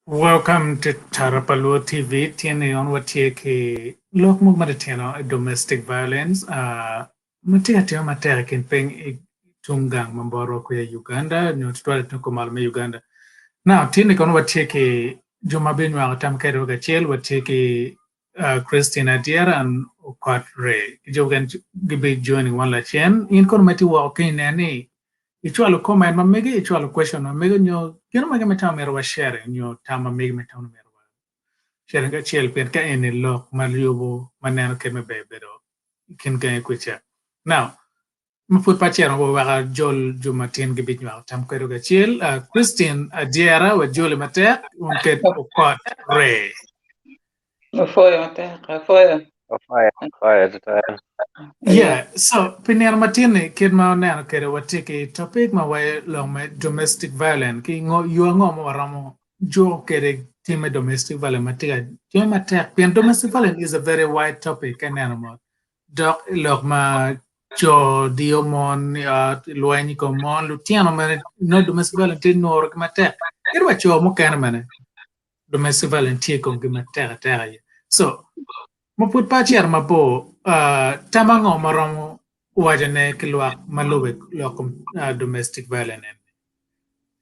Welcome to Tarapalo TV. Tiene on what ke look mo maritino domestic violence. Matia tio matia kin peng tungang mamboro kuya Uganda. Nyo tutwala tuko malme Uganda. Now tiene kon what ke Juma binwa tam kero ga chel what ke Christina Dier and Okot Ray. Jogan gibe joining one la chen. In kon mati walking nani. Ichwalo comment mamege ichwalo question mamege nyo kino mage meta mero wa share nyo tama mege meta mero wa share nga chiel pen ka ene lo maliobo maneno keme bebero kin ga kucha now maput pa chero bo wa jol jumatin ge bitwa tam ko ga chiel Christine Adiera wa jol mate unke okot re yeah, so Pinier Martini, Kid Maunana, Kere Watiki, topic my way long my domestic violence, King you are no more ramo, Joe Kere, Tim domestic violence, Matia, Jim attack, Pian domestic violence is a very wide topic and animal. Doc Logma, Joe, Diomon, Luanico Mon, Lutiano, man, no domestic violence, no Matek. It was your Mokanamana, domestic violence, take on Gimatea. So, Maput pachiar mapo tamango marongo wajane kilwa maluwe lokum domestic violence.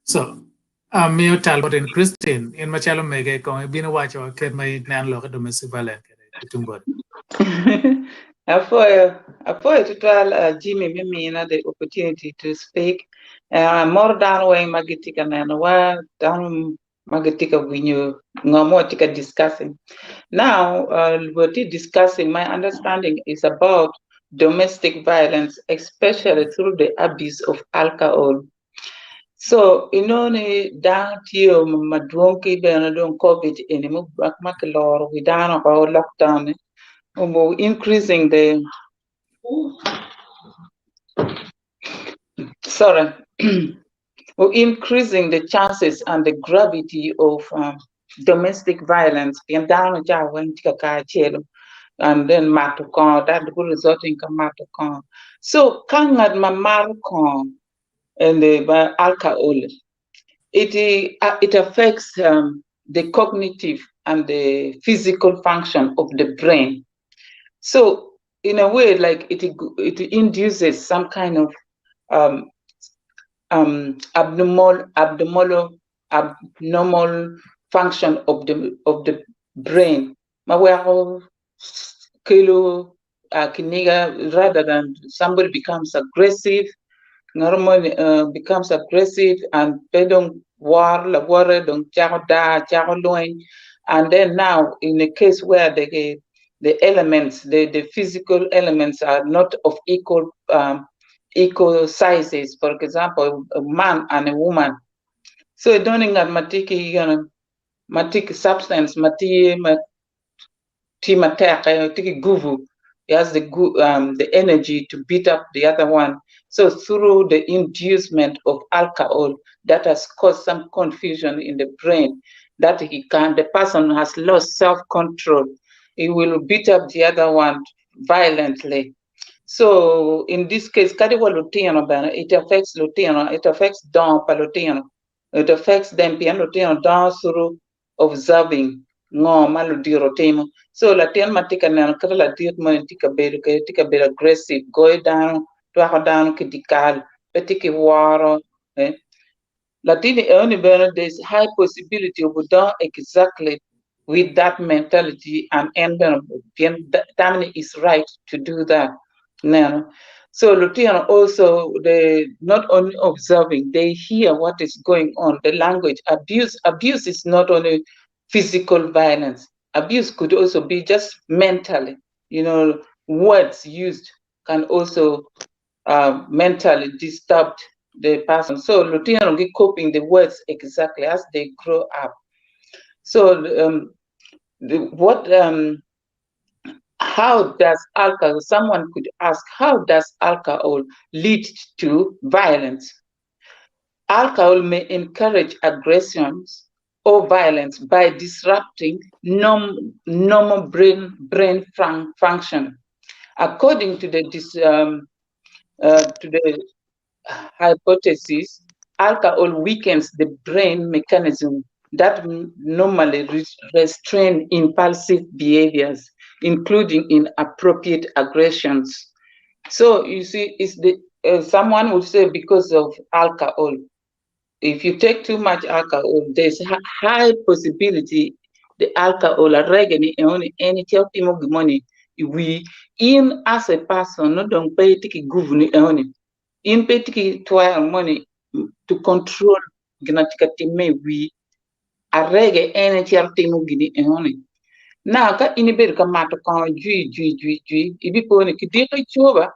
So mio talbot in Christine in machalo mege kong bino wacho ket mai nan lo domestic violence tumbor. Apoyo tutal Jimmy Mimina the opportunity to speak. More down way magitika nana down magitika winyu ngomotika discussing. Now what we discussing, my understanding is about domestic violence, especially through the abuse of alcohol. So inoni down tiyo madwonki benadon COVID inimu makalor we down about lockdown. Increasing the increasing the chances and the gravity of domestic violence and then matukon that could result in matukon. So kangad mamarukon and the alcohol it affects the cognitive and the physical function of the brain. So in a way, like it induces some kind of abnormal function of the brain. Rather than somebody becomes aggressive, normally becomes aggressive and they don't war la water don't and then now in a case where the elements, the physical elements are not of equal sizes, for example, a man and a woman. So doing that matik substance, guvu, he has the energy to beat up the other one. So through the inducement of alcohol, that has caused some confusion in the brain, that the person has lost self-control. He will beat up the other one violently. So in this case, it affects Lutino, it affects Don Palutino, it affects them Pianotino down through observing no maludirotimo. So Latin matika na kala diet tika be aggressive, go down critical, petiki waro. Latini only there's high possibility of doing exactly with that mentality and Tamini is right to do that. No. So Lutino also, they not only observing, they hear what is going on, the language. Abuse is not only physical violence. Abuse could also be just mentally. Words used can also mentally disturb the person. So Lutino get coping the words exactly as they grow up. So how does alcohol, someone could ask, how does alcohol lead to violence? Alcohol may encourage aggressions or violence by disrupting normal brain function. According to the hypothesis, alcohol weakens the brain mechanism that normally restrain impulsive behaviors, including inappropriate aggressions. So you see, it's the someone would say because of alcohol. If you take too much alcohol, there's a high possibility the alcohol already any helping money we in as a person no don't pay tiki governor in pay tiki money to control genetic me we arrege any helping gini na ka inibir ka mato kan jui ibi po ni kidi ka chuba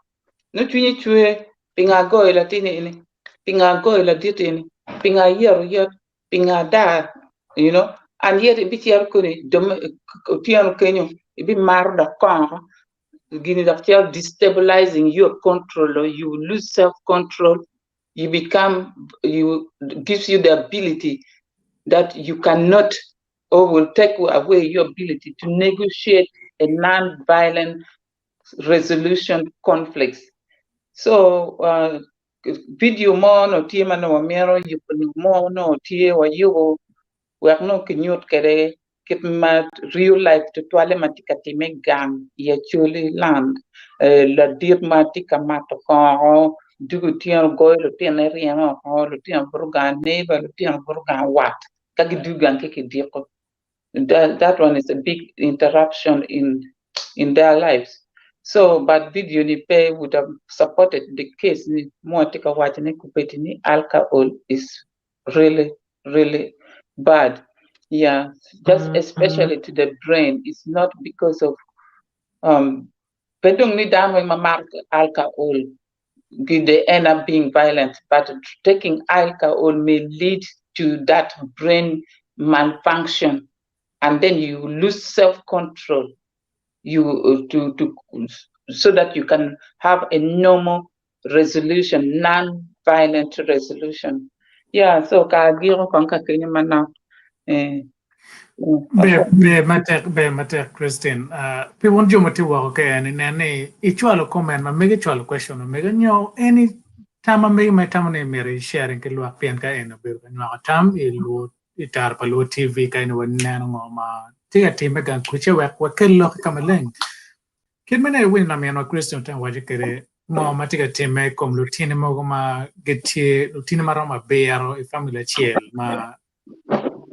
no chunye chue pinga go ila tini ni pinga go ila ditini pinga yer pinga da and yet ibi tiar ko ni dom tiar kenyo ibi mar da kan gini da tiar destabilizing your control, or you lose self control, you gives you the ability that you cannot or will take away your ability to negotiate a non-violent resolution conflicts. So video mo no tie mano wamiero you mo no tie wa yugo wak no kinyot kere kit ma real life to twale matikati me gang ya chuli land la dir matika mato ko dugu tian go lo tian riang ko lo tian burgan neighbor lo tian burgan wat kagi dugan ke diko that one is a big interruption in their lives. So, but video ni pay would have supported the case ni motika watching kupetini alcohol is really, really bad. Yeah, just especially to the brain. It's not because of pedung ni down when alcohol they end up being violent, but taking alcohol may lead to that brain malfunction, and then you lose self-control. So that you can have a normal resolution, non-violent resolution. Yeah, so kagiro konka kenyamana. Be matek Christine. Pe won jo mati wa okay and nene ichwalo comment ma mege chwalo question mege nyo any tama mege ma tama ne mere sharing ke luak pian ka eno be nyo tam ilu itar palo TV ka eno wanana ngoma tia timbe kan kuche wa ke lo kamaleng kid mene win na me no Christian tan waje kere mo matika time kom lutine mo ma getie lutine maroma bearo e family chiel ma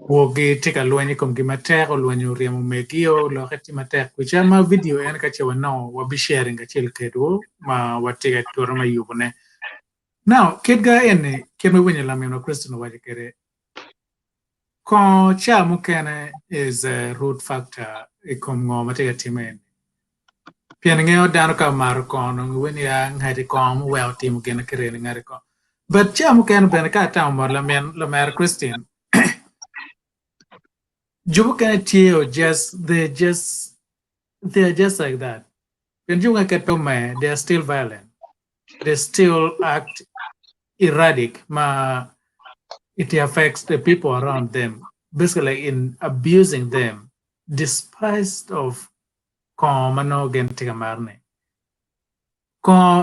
wogi tika luenyi kom gimatek o luenyi uriamo megio lo kati matek kucha ma video en kache wano wabi sharing kachel kedo ma watika tuara ma yubone now kidga ene keme wenye lamino Christian waje kere ko cha mukene is a root factor ikom ngo matika time pian ngeo dano ka mar kono wen ya ngari kom wel tim gena kere ngari ko but cha mukene ben ka ta mo la mer Christian Juba can tell they're just like that. When you look at them, they're still violent. They still act erratic. It affects the people around them, basically in abusing them, despite of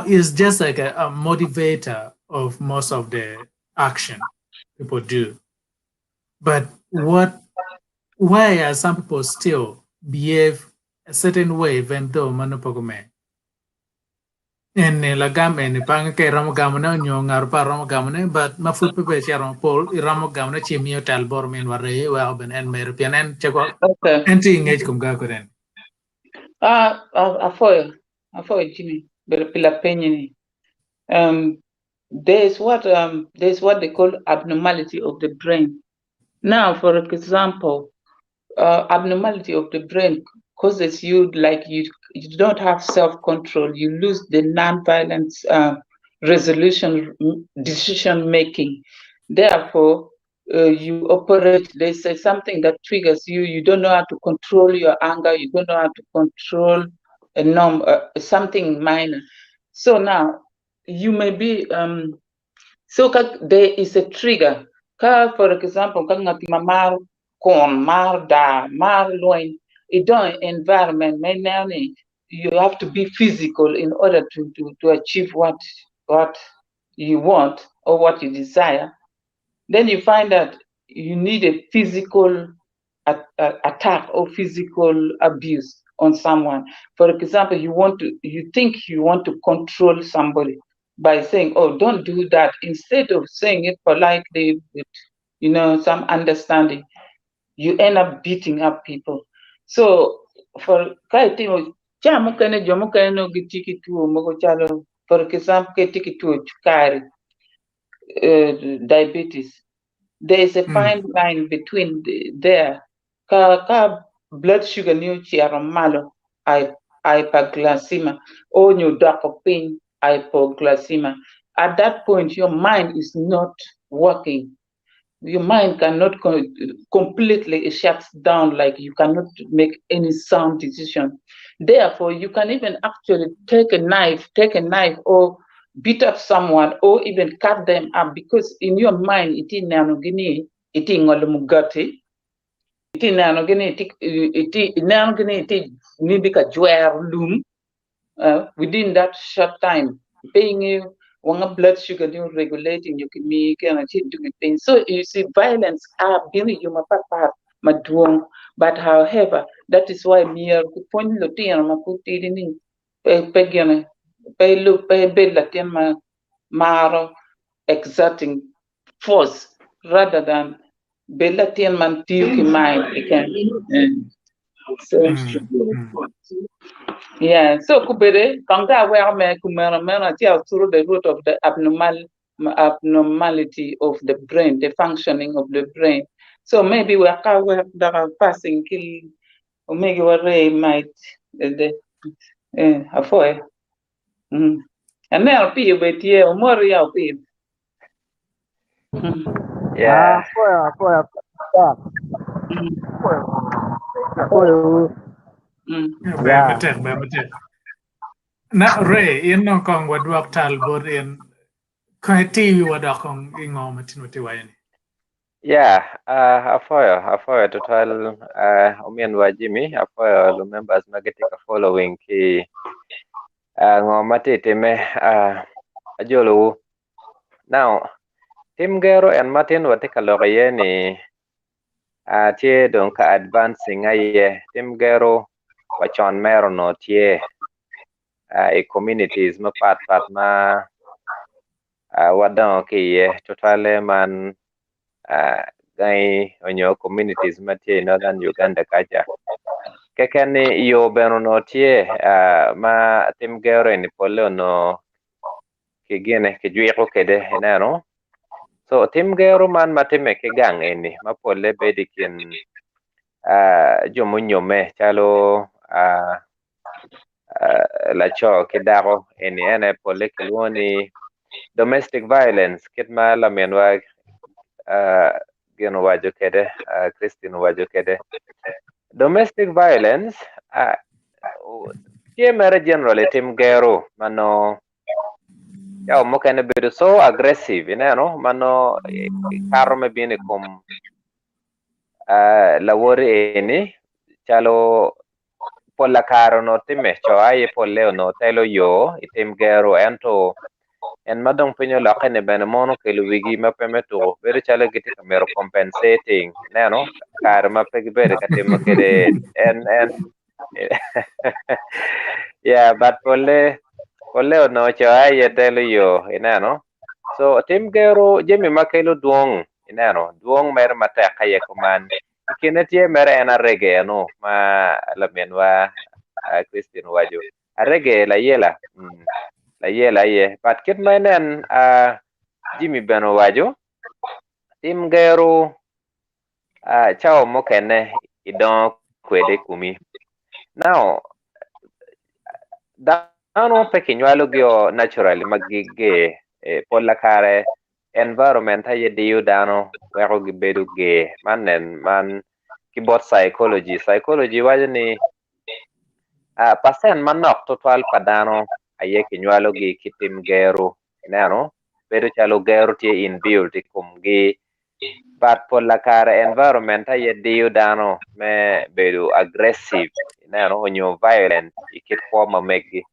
is just like a motivator of most of the action people do. But why are some people still behave a certain way even though manopogome? And lagame pang ke ramogamana nyongar pa ramogamane but mafut pepe charon pol ramogamana chimio talbor men ware wa ben en merpian en chego enti engage kum ga koren afoy Jimmy pila penny there's what they call abnormality of the brain. Now, for example, abnormality of the brain causes you like you don't have self-control. You lose the non-violent resolution decision making. Therefore, you operate. They say something that triggers you. You don't know how to control your anger. You don't know how to control something minor. So now you may be so there is a trigger. For example, mar kon mar da mar loin environment you have to be physical in order to achieve what you want or what you desire. Then you find that you need a physical attack or physical abuse on someone. For example, you think you want to control somebody by saying, "Oh, don't do that," instead of saying it politely with, some understanding. You end up beating up people. So for kaitimo chamo kane jomo kane no gitiki tuo moko chalo, for example, ketiki tuo chukari, diabetes. There is a fine line between there. Ka blood sugar new chiaro malo, hyperglycemia, or new dark pain, hypoglycemia. At that point, your mind is not working. Your mind cannot completely shuts down, like you cannot make any sound decision. Therefore, you can even actually take a knife or beat up someone or even cut them up, because in your mind it is nanogini, it is ngolumugati, it is nanogini, it is nibika jwer loom, within that short time, paying you one blood sugar you regulating you can make and doing things. So you see, violence are being you maduong. But however, that is why me point lotino makuti ni pegene pay look pay bill latian maro exerting force rather than belatian man ki mind again. So yeah, so kubere kanga aware me kumera through the root of the abnormality of the brain, the functioning of the brain. So maybe we are passing kill, or maybe we might the avoid. And now be with you or more real people. Yeah. Ba matek. Na Ray, in no kong wadwak talbot in kaiti wadakong ingom matin matiwayan. Yeah, afoyo total umien wa Jimmy afoyo the members magatika following ki ngomati time ajolo. Now tim gero and Martin watika lokaye ni tie don ka advancing aye tim gero wachon mero no tie e communities ma pat ma wadon ki total man gai onyo communities ma tie northern Uganda kacha kekeni yo beno no tie ma tim gero ni polo no kigene kijwiko kede nano. So tim gero man matime kigang eni ma pole bedikin jomunyome chalo lacho kidaro eni ene pole kilwoni domestic violence kitma la menwa geno wajo kede Christine wajo kede domestic violence tie mere generally tim gero mano yaw mokene bedo so aggressive mano karo me bine kum lawori eni chalo pola karo no time cho aye poleo no telo yo itim gero ento en madong pinyo lakene bene mono kelu wigi mapeme to bedo chalo giti kamero compensating karo mapegi bede katimo kede en yeah, but poleo no cho aye telo yo so tim gero jemi makelo duong duong mer mata kaye kuman ikene tie mere ena rege ma la menwa Christine wajo arege la yela ye but kit menen Jimmy beno wajo tim gero chao mokene idon kwede kumi now dano pekinywalo gyo naturally magige pola kare environment haye diyu dano weko gibedo ge man kibot psychology wajo ni percent manok total padano aye kinywalo gi kitim gero bedo chalo gero tie inbuilt kumgi but pola kare environment haye diyu dano me bedo aggressive onyo violent ikit forma megi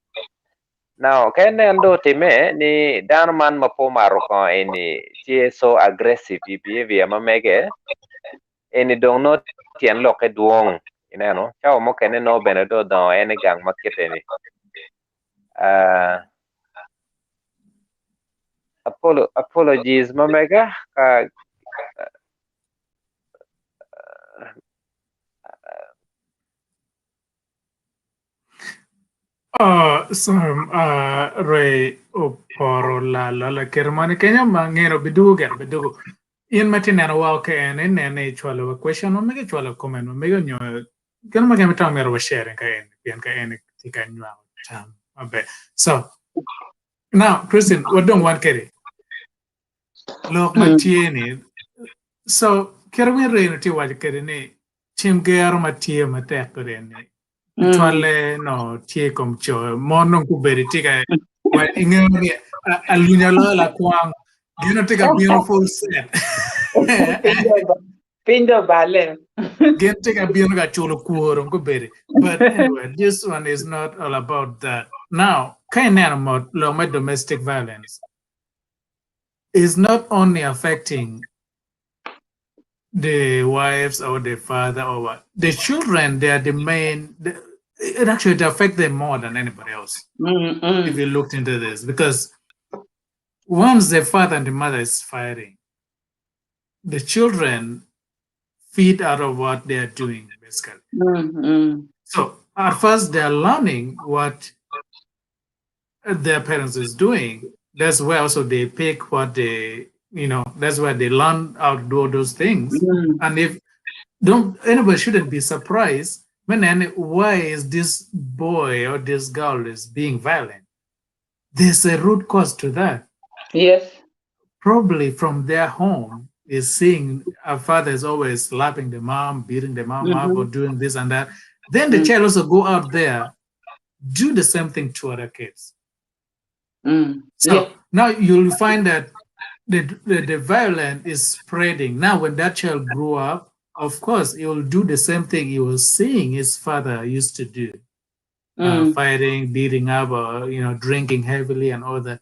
Now, endo time ni dano man mapo maro ko ini she so aggressive behavior mamege ini dong no tien lo ke duong no chao mo kene no benedo do ene gang makete ni apologies mamega Ray oporo la kermani Kenya mangero bidugo. In matin and walk and in a chwalo question or make a chwalo comment or make a can make a time of sharing kain tika nywa tam abe. So now Christian, what don't want carry? Look matieni. So kerwin rain ti waj carry ne chimger matie matek rene. Chwale no tie kom cho mono kuberi tika when ingeni alunya la kwang. You know, take a beautiful set. Pindo Balem. Get take a beautiful cholo. But anyway, this one is not all about that. Now, domestic violence is not only affecting the wives or the father or what. The children, they are the main. It actually affects them more than anybody else. If you looked into this, because once the father and the mother is fighting, the children feed out of what they are doing, basically. So at first they're learning what their parents is doing. That's where also they pick what they, that's where they learn how to do those things. And if anybody shouldn't be surprised why is this boy or this girl is being violent? There's a root cause to that. Yes. Probably from their home is seeing a father is always slapping the mom, beating the mom up, or doing this and that. Then the child also go out there, do the same thing to other kids. So now you'll find that the violence is spreading. Now when that child grew up, of course, he will do the same thing he was seeing his father used to do. Fighting, beating up, or drinking heavily and all that.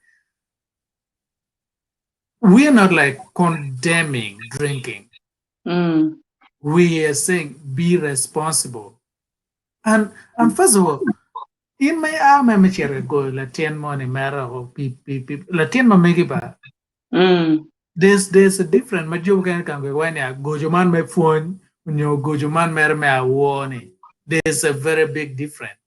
We are not like condemning drinking. We are saying be responsible. And first of all, in my arm, I'm go Latin money matter or people Latin mamegiba. There's a different majukan can go when you go man my phone when you go man me warning. There's a very big difference.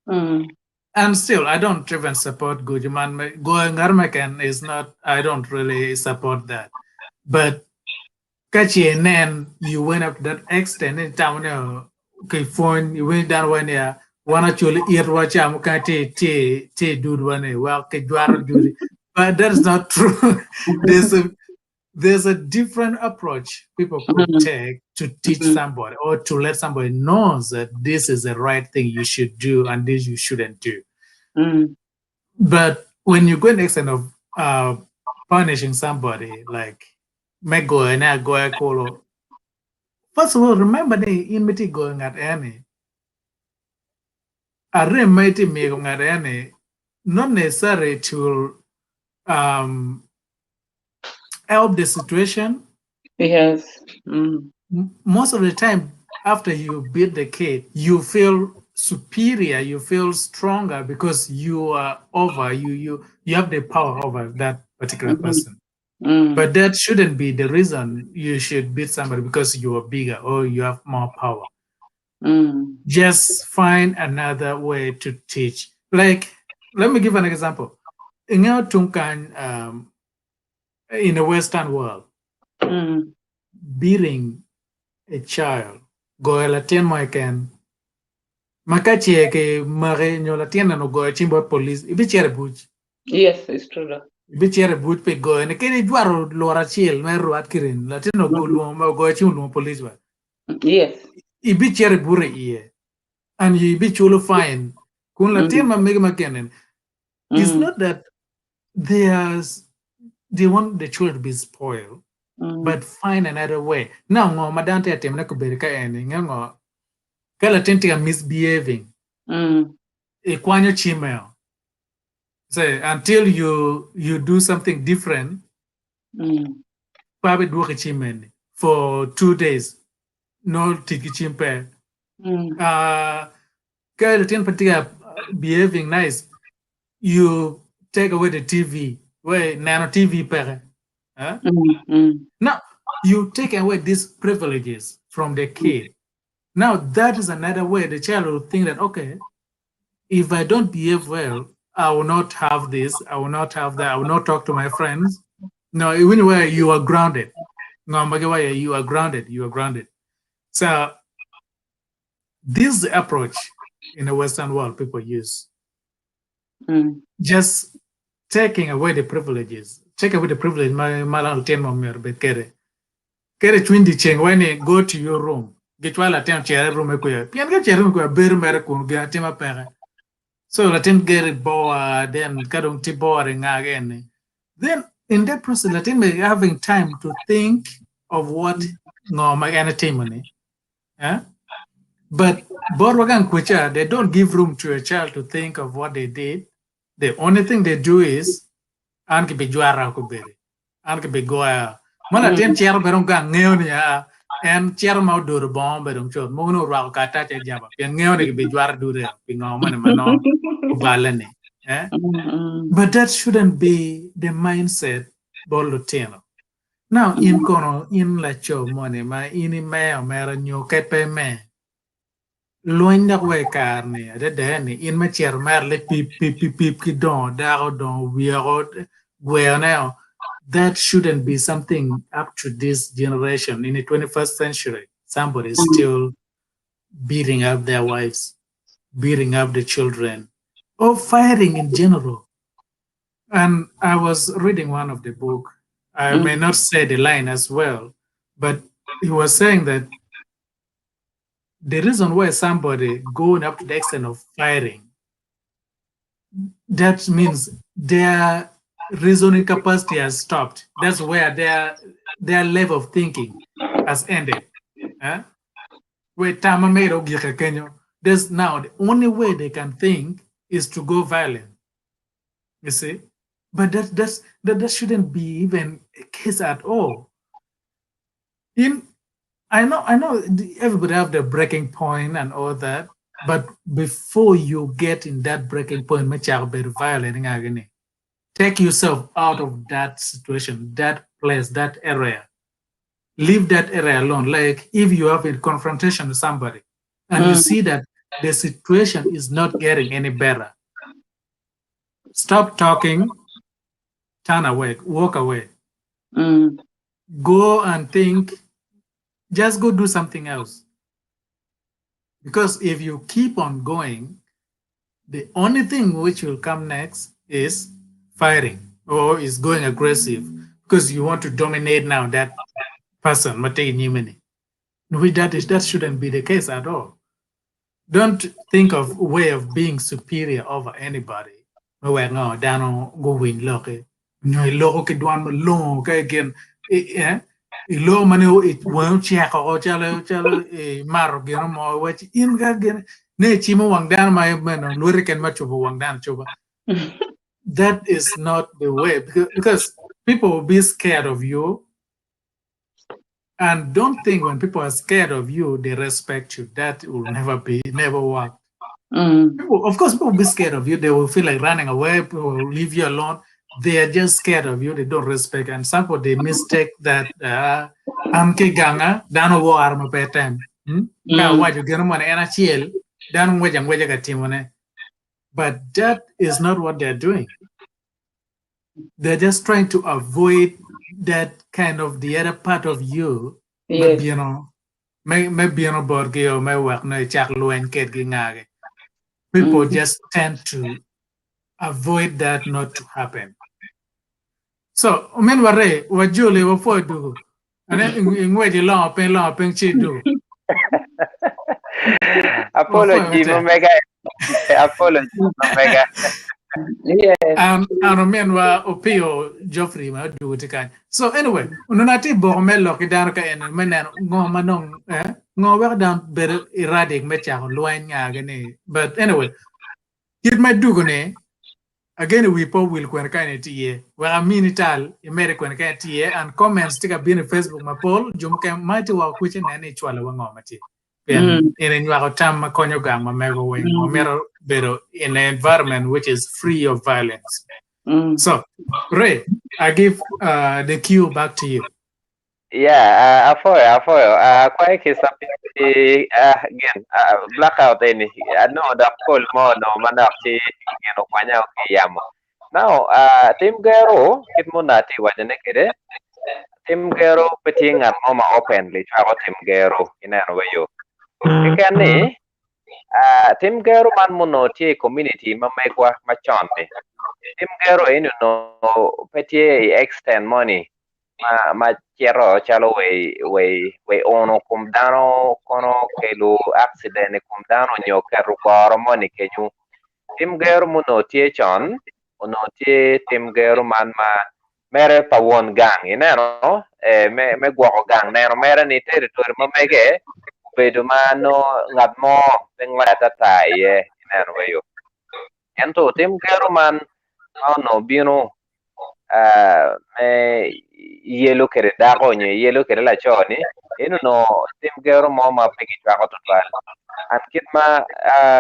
And still, I don't even support Gujaman. Going Armakan is not, I don't really support that. But Kachi and then you went up to that extent in town, okay, phone, you went down when you want actually eat watch, I'm going to dude one, well, but that's not true. There's a different approach people could take to teach somebody or to let somebody know that this is the right thing you should do and this you shouldn't do. But when you go in the extent of punishing somebody, like Mego and Agoya, first of all, remember the enmity going at any. A remedy making at any, not necessary to help the situation. Yes. Most of the time, after you beat the kid, you feel superior, you feel stronger because you are over, you have the power over that particular person. But that shouldn't be the reason you should beat somebody because you are bigger or you have more power. Just find another way to teach. Like, let me give an example. In our Tunkan, in the Western world, beating a child, go Latin American, Makachi ke mare nyola tiena no go chimbo police, ibichere buch. Yes, it's true. Ibichere buch pe go, ne kene dwaro lora chiel, meru atkirin, Latino go luo go chimbo police ba. Yes. Ibichere bure iye. And you bichulo fine. Kun Latin ma mega makenen. It's not that they want the children to be spoiled, but find another way. Now, ngo madante atem na kuberika eni ngo kala tenti misbehaving. Ekwanyo chimeo. Say until you do something different, pabe duoke chimen for 2 days. No tiki chimpe. Kyle ten particular behaving nice. You take away the TV. Wait, nano TV pere. Huh? Now you take away these privileges from the kid. Now that is another way the child will think that, okay, if I don't behave well, I will not have this, I will not have that, I will not talk to my friends. No, even where you are grounded. No, you are grounded, you are grounded. So this approach in the Western world people use. Just taking away the privileges. Take away the privilege, Kere twindi cheng when you go to your room. Get while attend chair room pian get chair room bear mere kun ga tema pere. So Latin get bored, then kadong ti boring again. Then in that process, Latin may having time to think of what no my entertainment. Yeah? But Borwagan Kucha, they don't give room to a child to think of what they did. The only thing they do is anke be juara ko bere. Anke be goa. Mana tem chair berong gang neonia and chair mau dur bomb berong chot. Mono ra kata che jaba. Pian neonia be juara dure. Pingo mana mano balane. But that shouldn't be the mindset bolutino. Now in kono in la cho money ma ini me mera nyo kepe me. Loin da we carne de deni in ma cher mer le pip ki don da don we are where now that shouldn't be something up to this generation in the 21st century. Somebody is still beating up their wives, beating up the children, or fighting in general. And I was reading one of the book. I may not say the line as well, but he was saying that the reason why somebody going up to the extent of fighting, that means their reasoning capacity has stopped. That's where their level of thinking has ended. There's now the only way they can think is to go violent. You see? But that shouldn't be even a case at all. I know everybody have the breaking point and all that, but before you get in that breaking point, take yourself out of that situation, that place, that area. Leave that area alone. Like if you have a confrontation with somebody and you see that the situation is not getting any better, stop talking, turn away, walk away. Go and think, just go do something else. Because if you keep on going, the only thing which will come next is fighting or is going aggressive because you want to dominate now that person. That shouldn't be the case at all. Don't think of a way of being superior over anybody. Ilo mane it won't check or chalo maro geno mo which in gagen ne chimo wang dan my man luriken macho wang dan choba. That is not the way because people will be scared of you. And don't think when people are scared of you, they respect you. That will never work. People, of course, people will be scared of you. They will feel like running away. People will leave you alone. They are just scared of you. They don't respect. And somebody mistake that amke ganga dano wo arma pe time. Ka waju geno mane ena chiel dano weja gatimone. But that is not what they're doing. They're just trying to avoid that kind of the other part of you. Yes. You know, maybe you know borgeo may work no chak luen ket gingage. People just tend to avoid that not to happen. So, men ware wajule wafo do. Ane ingwe long pen chi do. Apology, Omega. Apology, Omega. Yes. And men wa opio Geoffrey ma do tikan. So anyway, unati bormelo ki dan ka en menen ngo manong ngo wer dan ber iradik me cha loin nga gane. But anyway, it might do gone again we po will kwen kan tie wa mini tal emere kwen kan tie and comments tika bin Facebook ma pol jum ke mati wa kuche na ne chwala wa ngomati pen in wa tam ma konyo gang ma mego wen ma mero bedo in an environment which is free of violence. So Ray, I give the cue back to you. Yeah, afoyo. Kwa kisapi again, blackout any. I know that call more no manapti, kwanya yamo. Now, Tim Gero, kit munati wajane kide. Tim Gero peting at mama openly, travel Tim Gero in an way you. Kikani, Tim Gero man munoti community mamekwa machonte. Tim Gero in no peti extend money. Ma chero chalo we ono kum dano kono kelu accident kum dano nyo keru goro moni kenyu tim geru muno tie chon uno tie tim geru man ma mere pa won gang inero me gwo gang nero mere ni territory ma mege bedo mano ngat mo pengwa tata ye inero weyo ento tim geru man ono bino me yelo kere dago nye yelo kere la choni inu no tim gero mo ma pegi chwa to twal an kit ma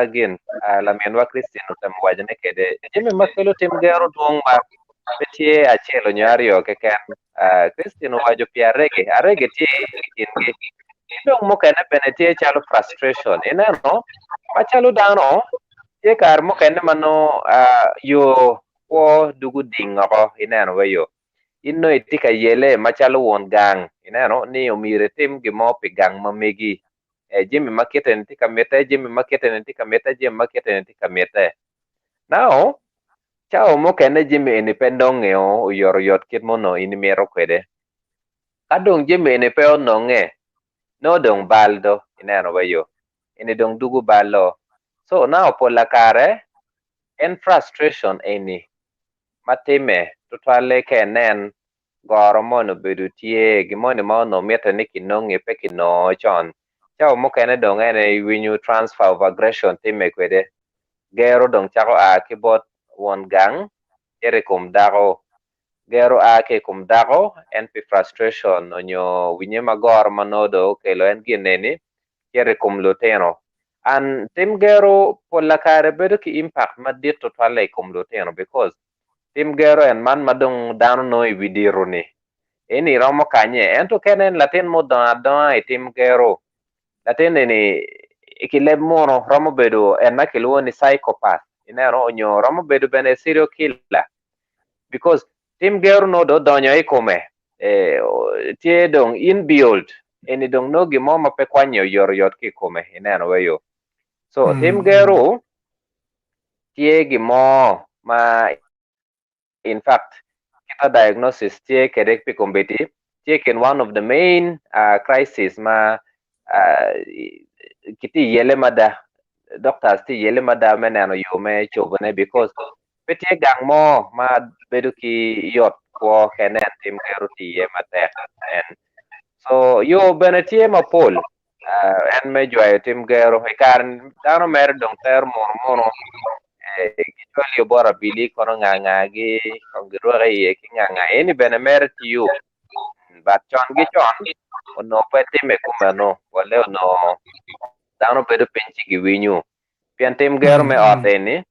again la menwa Christian utam wajane kede jimi makelo tim gero duong ma betie achelo nyario ke ken Christian wajo pia arege ti ingi dong mo kene benetie chalo frustration inero machalo dano ye kar mo kene mano yo wo dugu dingo ineno weyo inno itika yele machalo won gang ineno ni omire tim gimo pi gang mamegi jimi makete ntika mete jimi makete ntika mete jimi makete ntika mete now chao mo kene jimi independent ngeo yor yot kit mono inimero kwede adong jimi independent no nge no dong baldo ineno weyo ini dong dugu ballo so now pola kare en frustration eni matime tutwale kenen goro mono bedo tie gimoni mono miete ni kinongi pe kino chon chao mo kene dong ene winyu transfer of aggression time kwede gero dong chako kibot won gang ere kum dago gero ke kum dago en pi frustration onyo winye magor manodo kelo en gineni ere kum luteno an tim gero pola kare bedo ki impact madit tutwale kum luteno because tim gero en man madong dano no iwidiru ni ini romo kanye ento kenen latin mo don tim gero latin ni ikileb mono romo bedo en makiluo ni psychopath inero onyo romo bedo bene serial killer because tim gero no do donyo ikome tie dong inbuilt eni dong no gimo mape kwanyo yor yot kikome inero weyo so tim gero tie gimo ma in fact kita diagnosis tie kedek pi kombeti tie ken one of the main crisis ma kiti yele mada doctors ti yele mada menano yume chobane because petie gang mo ma bedu ki yot ko kenen tim geru ti ye mate and so yo benetie ma pol en me joy tim geru hekar dano mer dong ter mono gichwali bora bili kono ngangagi kongiro ye ki nganga eni bene mer tiu bat chon gi chon ono pete me kumano wale ono dano bedo pinchi gi winyu pian tim gero me oteni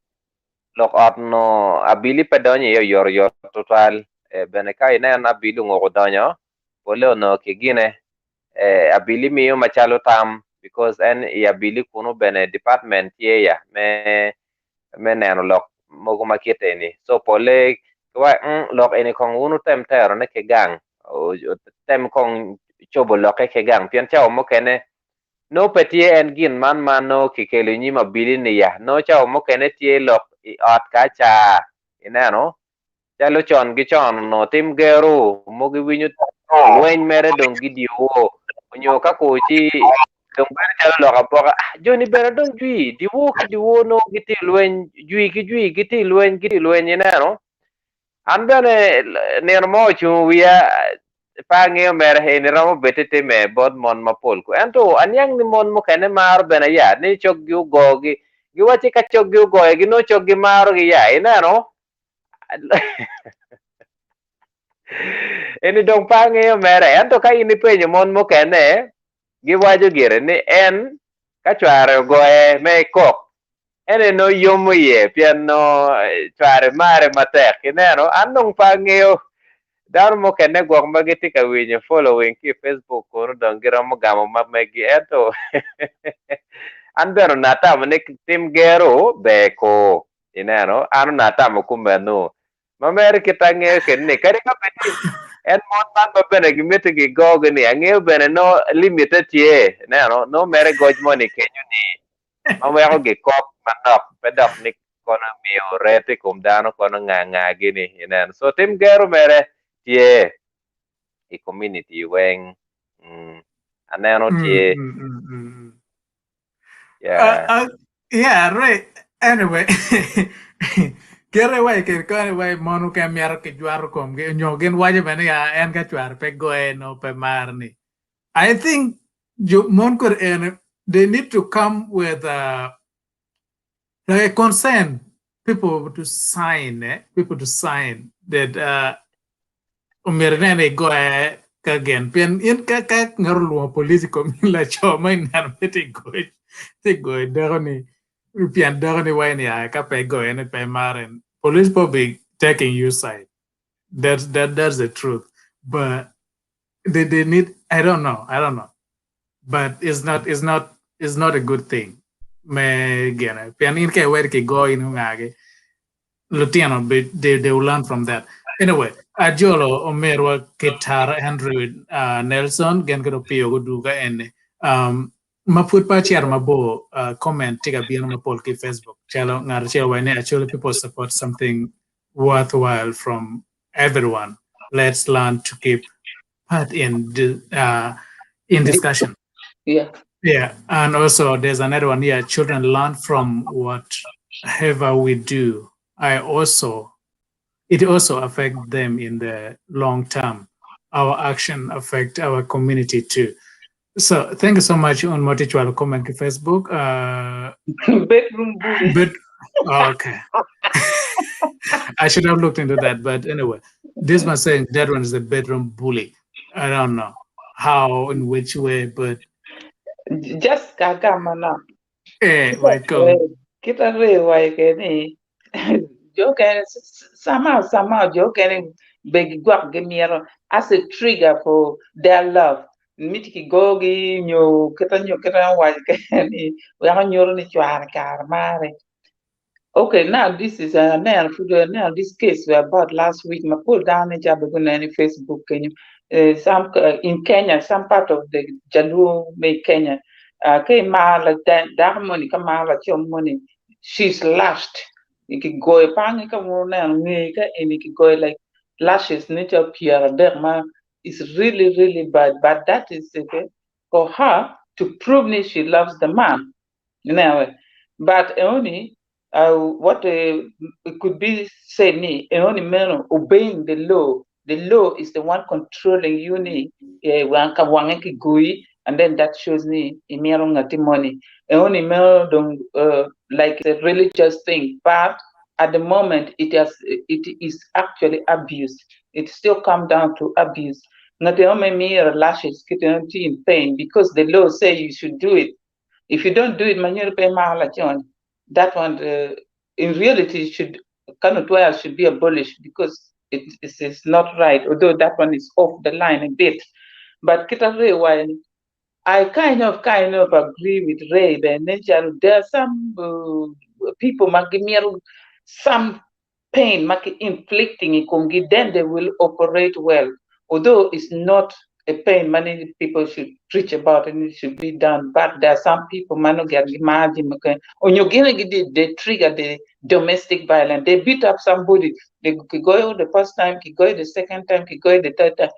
lok ot no abili pedonye yo yor total bene kai ne na bilu ngo donyo wale ono kigine abili miyo machalo tam because en abili kuno bene department ye ya me neno lok mogo makete ni so pole kwa lok eni kong unu tem tero ne ke gang tem kong chobo lok ke gang pian chao mo kene no petie en gin man no kikelo nyima bili ni ya no chao mo kene tie lok ot ka cha ineno chalo chon gi chon no tim gero mogi winyu wen mere dong gidiwo onyo ka kochi dong bere chalo loka poka joni bere dong jui diwo no giti lwen jui giti lwen ineno an bene neno mo chung wiya pangeo mere he ni ramo betete me bod mon mapol ko ento anyang ni mon mo kene mar bene ya ni chok gi ugo gi wache ka chok gi ugo gi no chok gi maro gi ya ineno Ini dong pange mere en to ka ini penyo mon mo kene giwajo gire ni en ka chware goe me kok ene no yomo ye pien no chware mare matek ineno an dong pangeo dar mo kene gwok ma giti ka winyo following ki Facebook kono dong giromo gamo ma megi eto an beno natamo ni tim gero beko ineno an natamo kumeno mamer kitang'eyo kendo kare ka beti en mon man ma bene gimete gi gogo ni ang'eyo bene no limite tie neno no mere goj moni kenyo ni mamweko gi kok manok pedok ni kono miyo rete kum dhano kono ng'ang'a gini ineno so tim gero mere tie i community weng aneno tie Yeah, right. Anyway, kere way ke kare way monu ke miar ke juar kom ge nyogen waje bene ya en ka juar pe goe no pe marni. I think mon could they need to come with like a consent people to sign that umirne goe ka gen pen in ka ngarlu police ko la choma inar meti goe te goe dagoni pian dagoni way ni ka pe goe ne pe maren police probably taking your side. That's the truth. But they need I don't know. But it's not a good thing. Me gene pianin ke wer ke go in ngage lutiano they will learn from that. Anyway, Ajolo Omerwa Ketar Andrew Nelson gen ko pio go duga en maput pa chiar mabo comment tiga biano mapol ki Facebook chalo ngar chelo when actually people support something worthwhile from everyone. Let's learn to keep part in discussion. Yeah, and also there's another one here. Children learn from whatever we do. It also affects them in the long term. Our action affect our community too. So thank you so much on Motichual comment on Facebook. Bedroom bully. Okay. I should have looked into that, but anyway, this one saying that one is a bedroom bully. I don't know how, in which way, but just kagamana. Kita rewa kene. Joke somehow joke beg guak gemiero as a trigger for their love. Mitiki gogi nyo kita wa kene. We are nyo ni chwar karmare. Okay, now this is now this case we about last week. My pull down in Jabaguna Facebook. Some in Kenya, some part of the Jalu Kenya. Came like that money come out like your money. She's lashed. You can go a pang and you can go like lashes nature Pierre Derma is really bad. But that is for her to prove me she loves the man. You know, but only what it could be said ni only man obeying the law. The law is the one controlling you ni and then that shows me money. Only man don't like the religious thing, but at the moment it is actually abuse. It still comes down to abuse. Not the only mere lashes getting in pain because the law say you should do it. If you don't do it, that one in reality should be abolished because it is not right. Although that one is off the line a bit, but I kind of agree with Ray. There are some people some pain inflicting it, then they will operate well. Although it's not a pain many people should preach about and it should be done, but there are some people they trigger the domestic violence. They beat up somebody. They go the first time, go the second time, go the third time.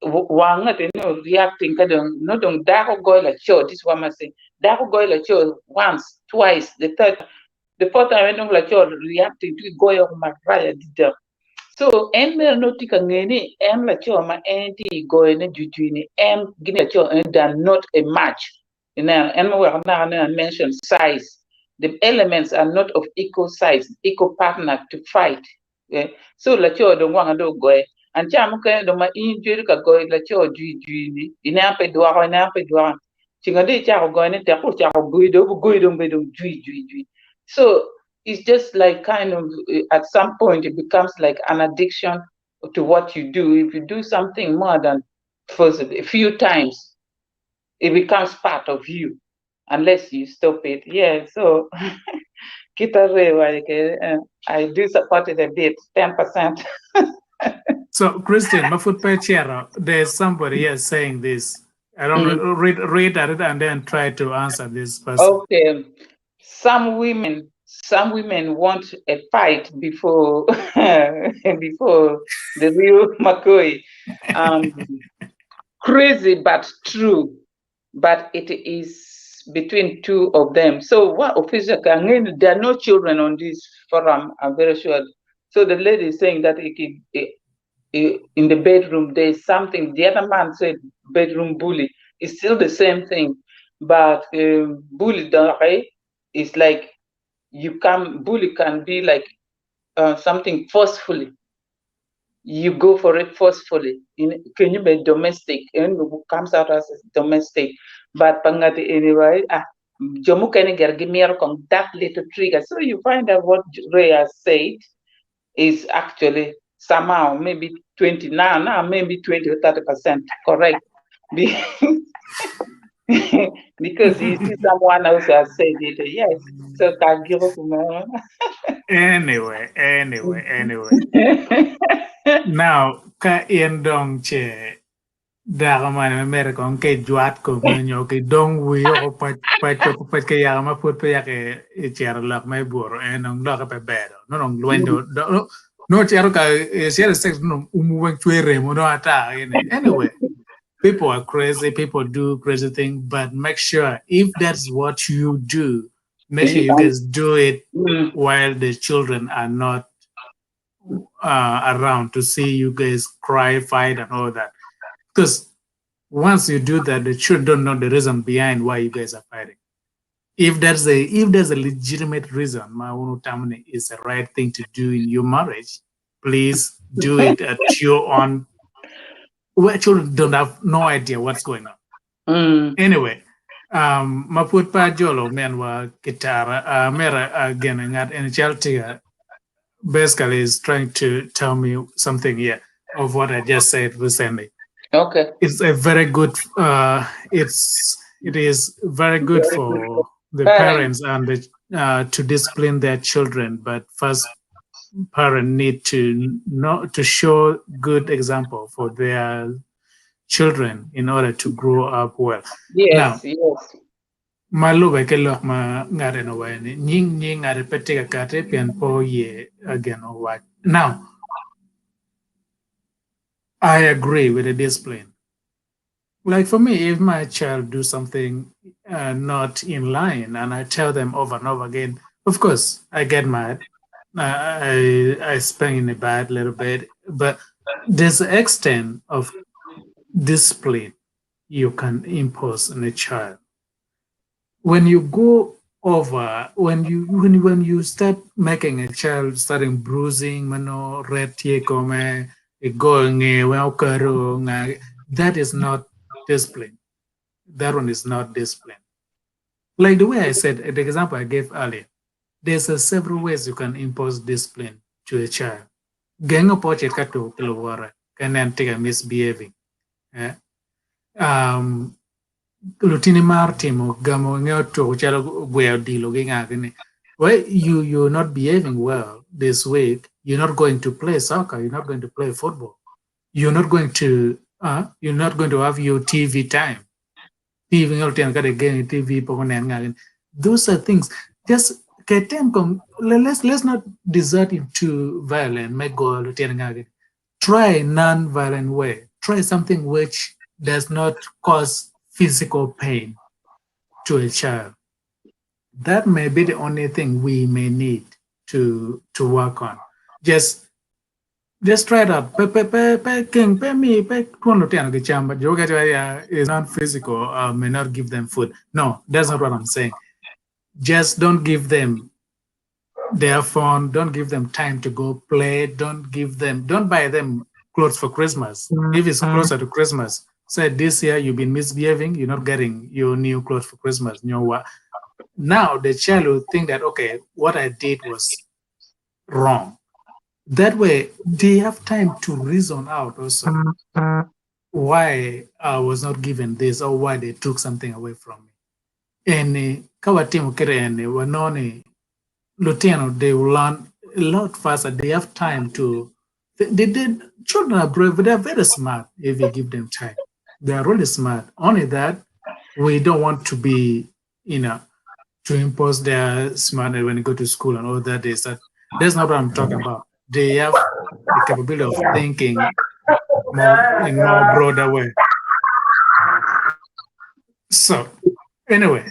Reacting not on that go like show. This one must say that go like show once, twice, the fourth time like you're reacting to go on my right. So en no tika ngeni en la choma enti go en jutuni en gina cho en than not a match. You know, and we mention size. The elements are not of equal size, equal partner to fight. So la cho do wanga do goy and cham ke do ma in jiri ka goy la cho ju ni ina pe do chinga de cha go ne te ko cha go do be do ju so it's just like kind of at some point it becomes like an addiction to what you do. If you do something more than first a few times, it becomes part of you unless you stop it. Yeah, so I do support it a bit, 10%. So, Christian, there's somebody here saying this. I don't read at it and then try to answer this person. Okay. Some women want a fight before before the real McCoy. Crazy but true. But it is between two of them. So what official there are no children on this forum, I'm very sure. So the lady is saying that in the bedroom there's something. The other man said bedroom bully. It's still the same thing. But bully is like bully can be like something forcefully. You go for it forcefully. Can you be domestic? And comes out as domestic. But pangati anyway, jomu kani gergimier kong that little trigger. So you find out what Rhea said is actually somehow maybe 20 now maybe 20 or 30% correct. Because you see someone else has said it. Yes. So can give up. Anyway. Now, ka dong che dagaman mere kong ke juat ko nyo ke dong wiyo pa ke yama put pa yake chero lak may buro enong lak pa bedo no luendo no chero ka chero sex no umuwang chwere mo no ata anyway. People are crazy, people do crazy things, but make sure if that's what you do, make sure you guys do it while the children are not around to see you guys cry, fight, and all that. Because once you do that, the children don't know the reason behind why you guys are fighting. If there's a legitimate reason, Mauno Tamane is the right thing to do in your marriage, please do it at your own. Where children don't have no idea what's going on. Anyway, maput pa jolo menwa guitar mera again ngat en chaltiga basically is trying to tell me something here of what I just said recently. Okay. It's a very good it is very good for the parents and to discipline their children, but first parents need to show good example for their children in order to grow up well. Yes, now, yes. Maluba ke lok ma ngare no wani nying ngare petega kate pian po ye again or what. Now, I agree with the discipline. Like for me, if my child do something not in line and I tell them over and over again, of course I get mad. I spank in the bad a little bit, but there's an extent of discipline you can impose on a child. When you go over, when you start making a child starting bruising, red come going that is not discipline. That one is not discipline. Like the way I said, the example I gave earlier, there's several ways you can impose discipline to a child. Gang up watch kato kilowara can then take a misbehaving. Lutini martimo gamo nyoto chalo gweo dilo gingagini. Well, you're not behaving well this week. You're not going to play soccer. You're not going to play football. You're not going to have your TV time. TV. Those are things. Just let's not desert into violence. Try non-violent way. Try something which does not cause physical pain to a child. That may be the only thing we may need to work on. Just try it out. Is not physical, may not give them food. No, that's not what I'm saying. Just don't give them their phone. Don't give them time to go play. Don't buy them clothes for Christmas. If it's closer to Christmas, say this year you've been misbehaving, you're not getting your new clothes for Christmas. Now the child will think that, okay, what I did was wrong. That way, they have time to reason out also why I was not given this or why they took something away from me. And kawatimu kirene wanoni Lutino, they will learn a lot faster. They have time to. Children are brave, but they're very smart if you give them time. They are really smart. Only that we don't want to be, to impose their smartness when you go to school and all that. That's not what I'm talking about. They have the capability of thinking in more broader way. So, anyway,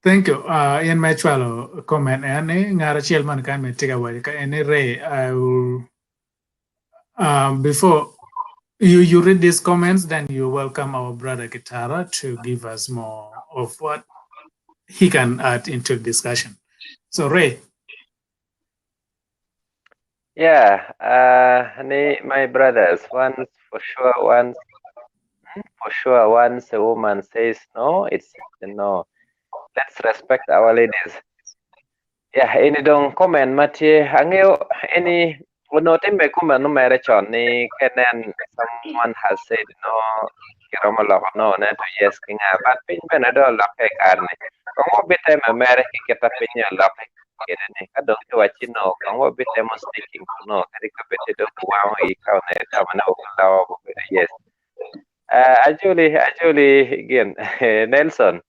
thank you. In my comment, and ngara chairman can me take away. Any Ray, I will. Before you read these comments, then you welcome our brother Gitara to give us more of what he can add into the discussion. So Ray. Yeah, my brothers, once a woman says no, it's no. Let's respect our ladies. Yeah, any don't comment Matthew. Angeo any no me comment no mere chon ni kenen someone has said no kiromalo no na to yes kinga but pin benado loke karne. Kongo bite me mere kiketa pinya loke kene ka dong to wachino kongo bite mo sticking no kadi ka bite do wow I ka ne ta mana o yes. Actually again Nelson.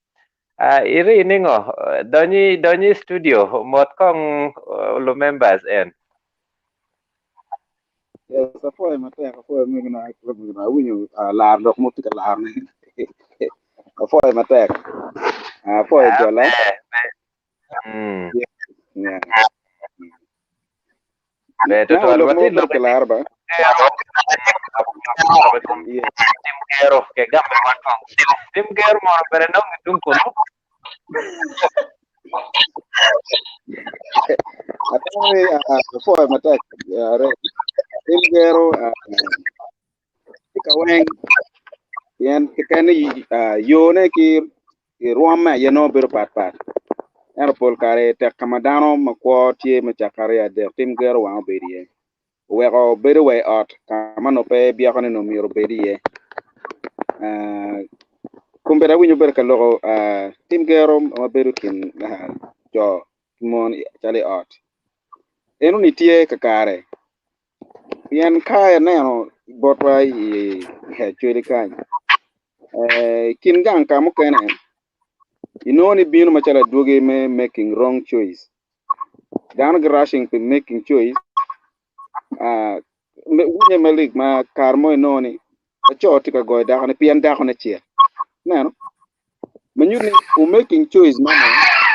Iri ningo donyi studio mot kong lo members en. Yes, apoy mate apoy mi na winyo lar dok mo tika lar ni. Apoy mate. Apoy jola. Yeah. Beto to alwati lo lar ba. Tim kero ke gambe matong. Tim kero mo pero no ngitung kuno. Apoy mate. Tim kero kaweng yan kani yone ki ruama yano biro pat Airpol kare te kamadano makwo tie machakare ade tim gero wa berie wego bere way out kamano pe biakone no miro berie kumbera winyo berka logo tim gero ma beru kin jo mon chale out enu ni tie kakare yan kaya neno botwa he chwele kan kin gang kamu kene inoni binu machala duoge me making wrong choice down rushing to making choice wunya malik ma karmo inoni acho tika go da kana pian da kana chia no manyuni u making choice mama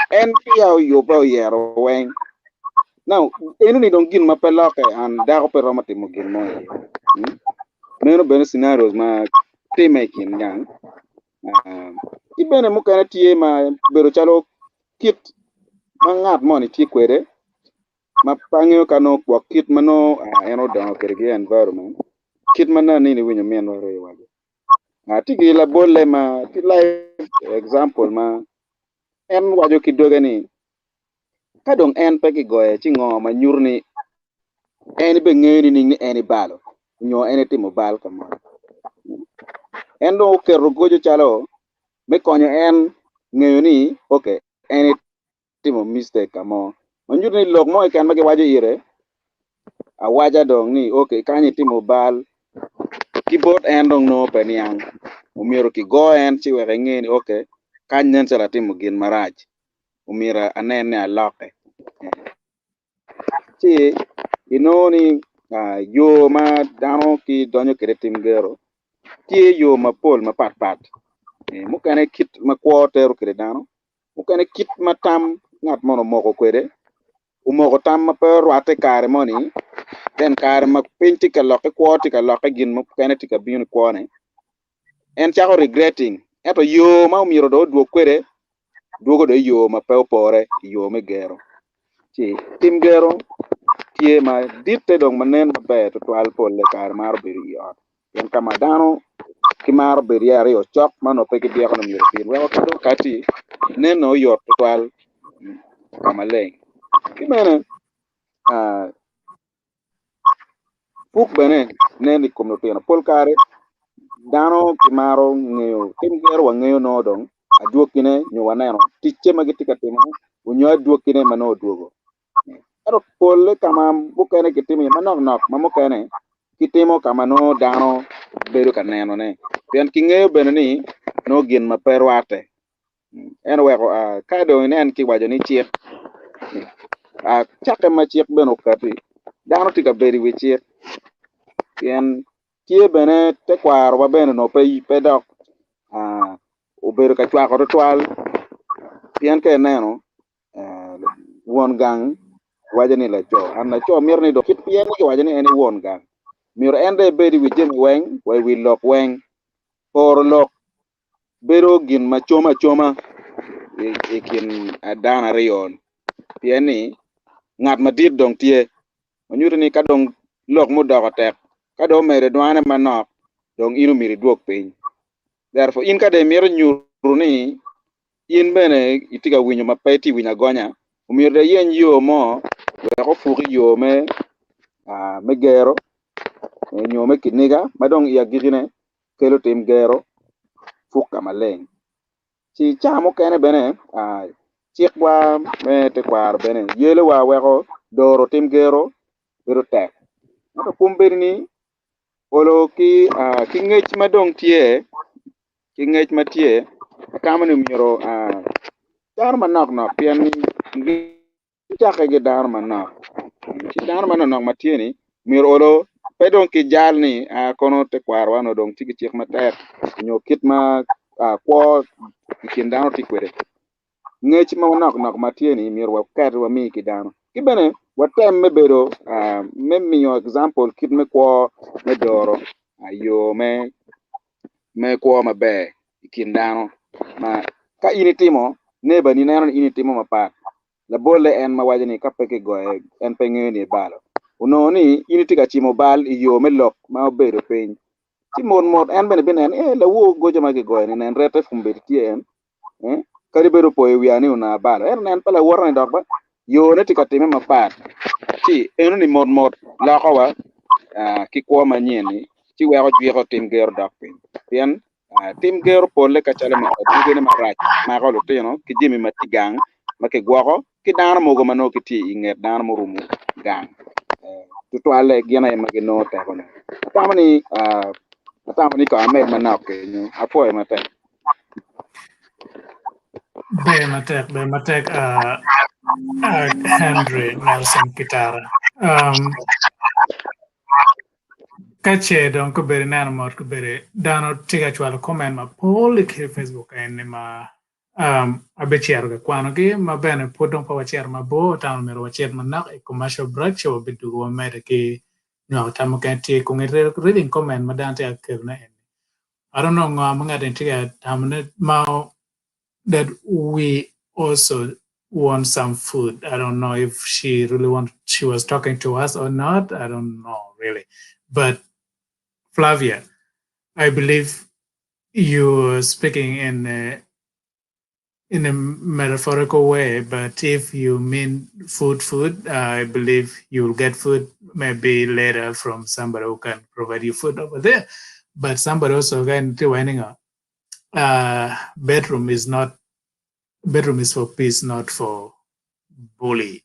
en pia yo ba yero wen now enuni don't gin ma pelake and da ko pero mati mo gin mo meno ben scenarios ma te making yang ibene mo kana tie ma bero chalo kit mangat mo ni tie kwere ma pangyo kano kwa kit mano eno down kerge environment kit mana nini winyo men waro yawaje tigi la bolle ma ti life example ma en wajo kidoge ni kadong en peki goye chingo ma nyurni en be ngeni ni eni balo nyo eni timo bal kamo en do kero gojo chalo me konyo en ngeyo ni okay eni timo mistake kamo manjurni log mo kan mage wajo ire awaja dong ni okay kanyi timo bal keyboard en dong no peniang umiro ki go en chi wege ngeni okay kanyen sala timo gin maraj umira anene aloke chi inoni yo ma dano ki donyo kere tim gero tie yo ma pol ma pat mukane kit ma quarter kere dano mukane kit ma tam ngat mono moko kwere umogo tam ma per wate kare moni den kare ma pinti ka loke kwoti ka loke gin mo kene tika bin kwone en chako regretting eto yo ma umiro do duo kwere duogo do yo ma pe opore yo me gero Ci tim gero tie ma ditte dong manen maber to twal pol le kar mar biri ot. Yen kama dano ki mar biri ari o chok mano pe ki dia kono mi pin. Wa ko kati neno yot to twal kama le. Ki mene puk bene neni kono pin pol kare dano ki maro ngeo tim gero wa ngeo no dong aduokine nyo waneno tiche magitika timo unyo aduokine mano duogo. Ero pole kama bukene kitimo manok nok mamukene kitimo kama no dano bedo ka neno ne pian king'eyo bene ni no gin maper wate en weko ka do nen ki wajo ni chiek chake ma chiek beno kati dano tika beri wi chiek pian tie bene te kwaro ba bene no pe dok obedo ka chwako to twal pian ke neno won gang wajo ni la cho an na cho mir ni do kit pian ni wajo ni en won gang mir ende bedi wi jem weng we lok weng por lok bero gin ma choma e kin adana riyon pian ni ngat ma dit dong tie onyuri ni ka dong lok mu do tek ka do mere dwane manok dong iru miri duok piny therefore in ka de mir nyuru ni in bene itiga winyo mapeti winya gonya umir de yen yo mo we ko fuki yo me me gero nyo me kiniga madong ya gigine kelo tim gero fuka maleng ci chamo kene bene chik wa me te kwar bene yele wa we ko doro tim gero bero tek to kumbir ni olo ki ki ngech madong tie ki ngech matie kamani miro dar manok no pian ni chake gi dar manok ci dar manok matieni mir olo pedon ki jalni kono te kwarwa no dong tigi chik matek nyo kit ma kwa kindano tikwere ngech ma nok matieni mir wa kat wa mi kidano kibene watem me bedo me miyo example kit me kwa me doro ayo me kwa mabe kindano ma ka initimo neba ni neno initimo mapa la bolle en ma wajani kapeke goe en pengeni balo unoni initika chimo bal iyo melok ma obedo piny timon en bene en la wo gojo magi goe ni en rete fumbe tie en kari bedo po wiani una balo en pala worne dok ba yo ne tika time mapat ti eno ni mod la ko wa ki ko manyeni ti we ko jwi ko tim ger dok piny pian tim gero pole ka chale ma digene ma rach ma ko lo tino ki jimi matigang ma ke gwako ki dano mogo mano ki ti inget dano mo rumu gang to ale gena ma gi no ta kono tamani ka amed manok ke apo e mate be matek Henry Nelson Kitara kache don ko bere nan mot ko bere dano tiga chwalo comment ma poli ke Facebook en ma abechiaro ke kwano ke ma bene podon pa wachiar ma bo tan mero wachiar manak e commercial break show bidu go mere ke no tamo kan ti ko ngere reading comment ma dante akirna en I don't know mga den tiga tamne ma that we also want some food. I don't know if she was talking to us or not. I don't know really. But Flavia, I believe you're speaking in a metaphorical way, but if you mean food, I believe you'll get food maybe later from somebody who can provide you food over there. But somebody also can do anything. Bedroom is for peace, not for bully.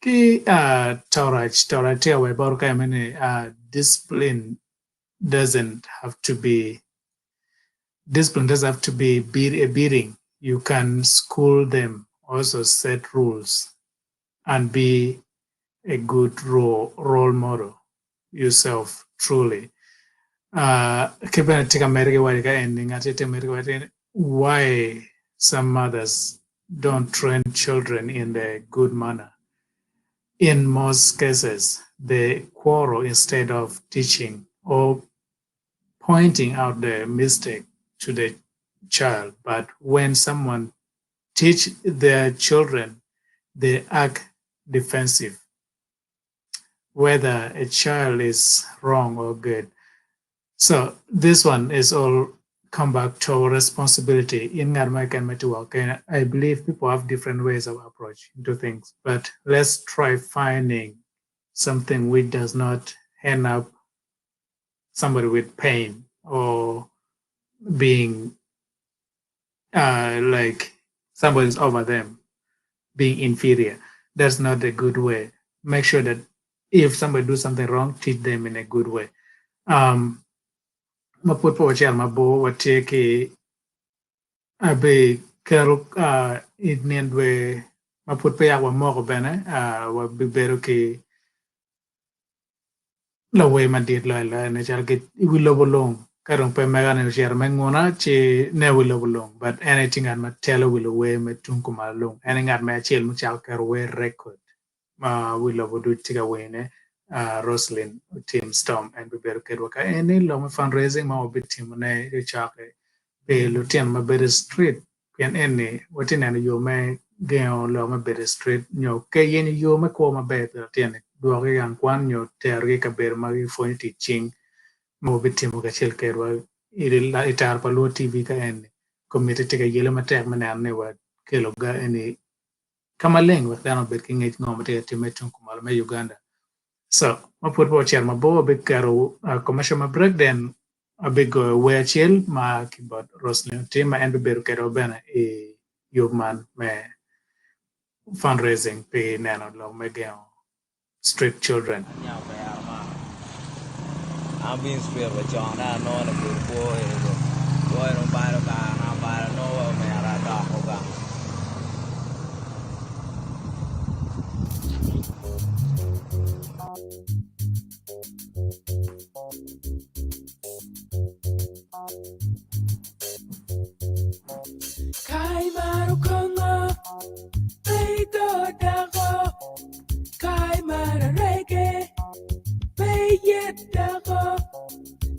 Ki Torah we borka many discipline doesn't have to be a beating. You can school them, also set rules, and be a good role model yourself truly. Why some mothers don't train children in the good manner. In most cases, they quarrel instead of teaching or pointing out the mistake to the child. But when someone teach their children, they act defensive, whether a child is wrong or good. So this one is all come back to our responsibility in Ngarmak and Metuak. And I believe people have different ways of approach into things, but let's try finding something which does not end up somebody with pain or being like somebody's over them, being inferior. That's not a good way. Make sure that if somebody do something wrong, teach them in a good way. Maput po chal mabo wateke abe kero idnendwe maput pe yakwa moko bene wa bibero ke la way mandit la ne chal ke wilo bolong karong pe mega ne share mengona che ne wilo bolong but anything at matelo wilo way me tunku malong any ngat me chel mu chal kero way record ma wilo bodu tiga way ne Roslyn team Storm and bibero kedwaka any long fundraising ma obit team ne chake pe lutien ma better street pian ene watin ene yo me geo lo ma better street nyo ke yen yo me ko ma better tien do ga yan kwan nyo ter ga ber ma fo ni teaching mo bitim ga chel ke ro iri la itar pa lo tv ka ene community ga yele ma tek ma ne wa ke lo ga ene kamaleng wa dano bet ki ngi ngom te timetun ko mal me Uganda. So ma put po cher ma bo be karo commercial ma break then a big way chill ma kibot Roslyn team ma enbe beru kero bena e yogman me fundraising pe nano lo me geo street children. I'm being spread with John. I know the good boy. Boy, don't buy the car. I'm buying no man. I talk about. Kai Marukongo, Peito Dago, Kai Mararege, Payet Dago,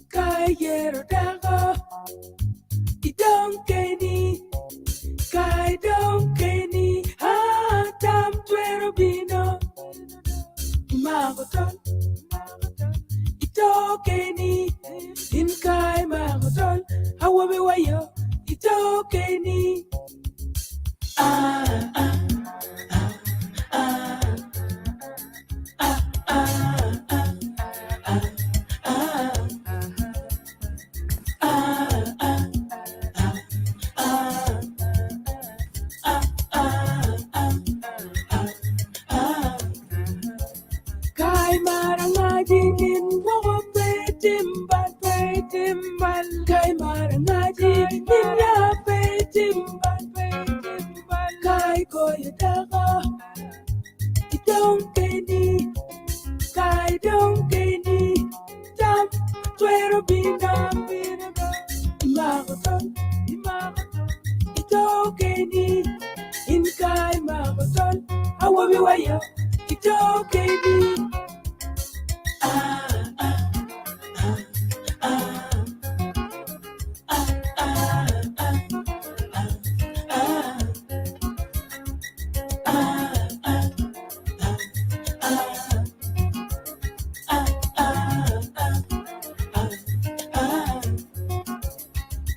Kai Yero Dago, Idon Kenny, Kai Don Kenny, Tam Twerobino, Magoton, Ito Kenny, in Kai Magoton, Hawabi Wayo. Ito Kenny. Kai marangaji din mo petimbal petimbal kai marangaji din ya petimbal petimbal kai koyadaga don't kenny kai don't kenny tam twero bina bina imagoton imagoton ito kenny in kai magoton awabi wayo ito kenny.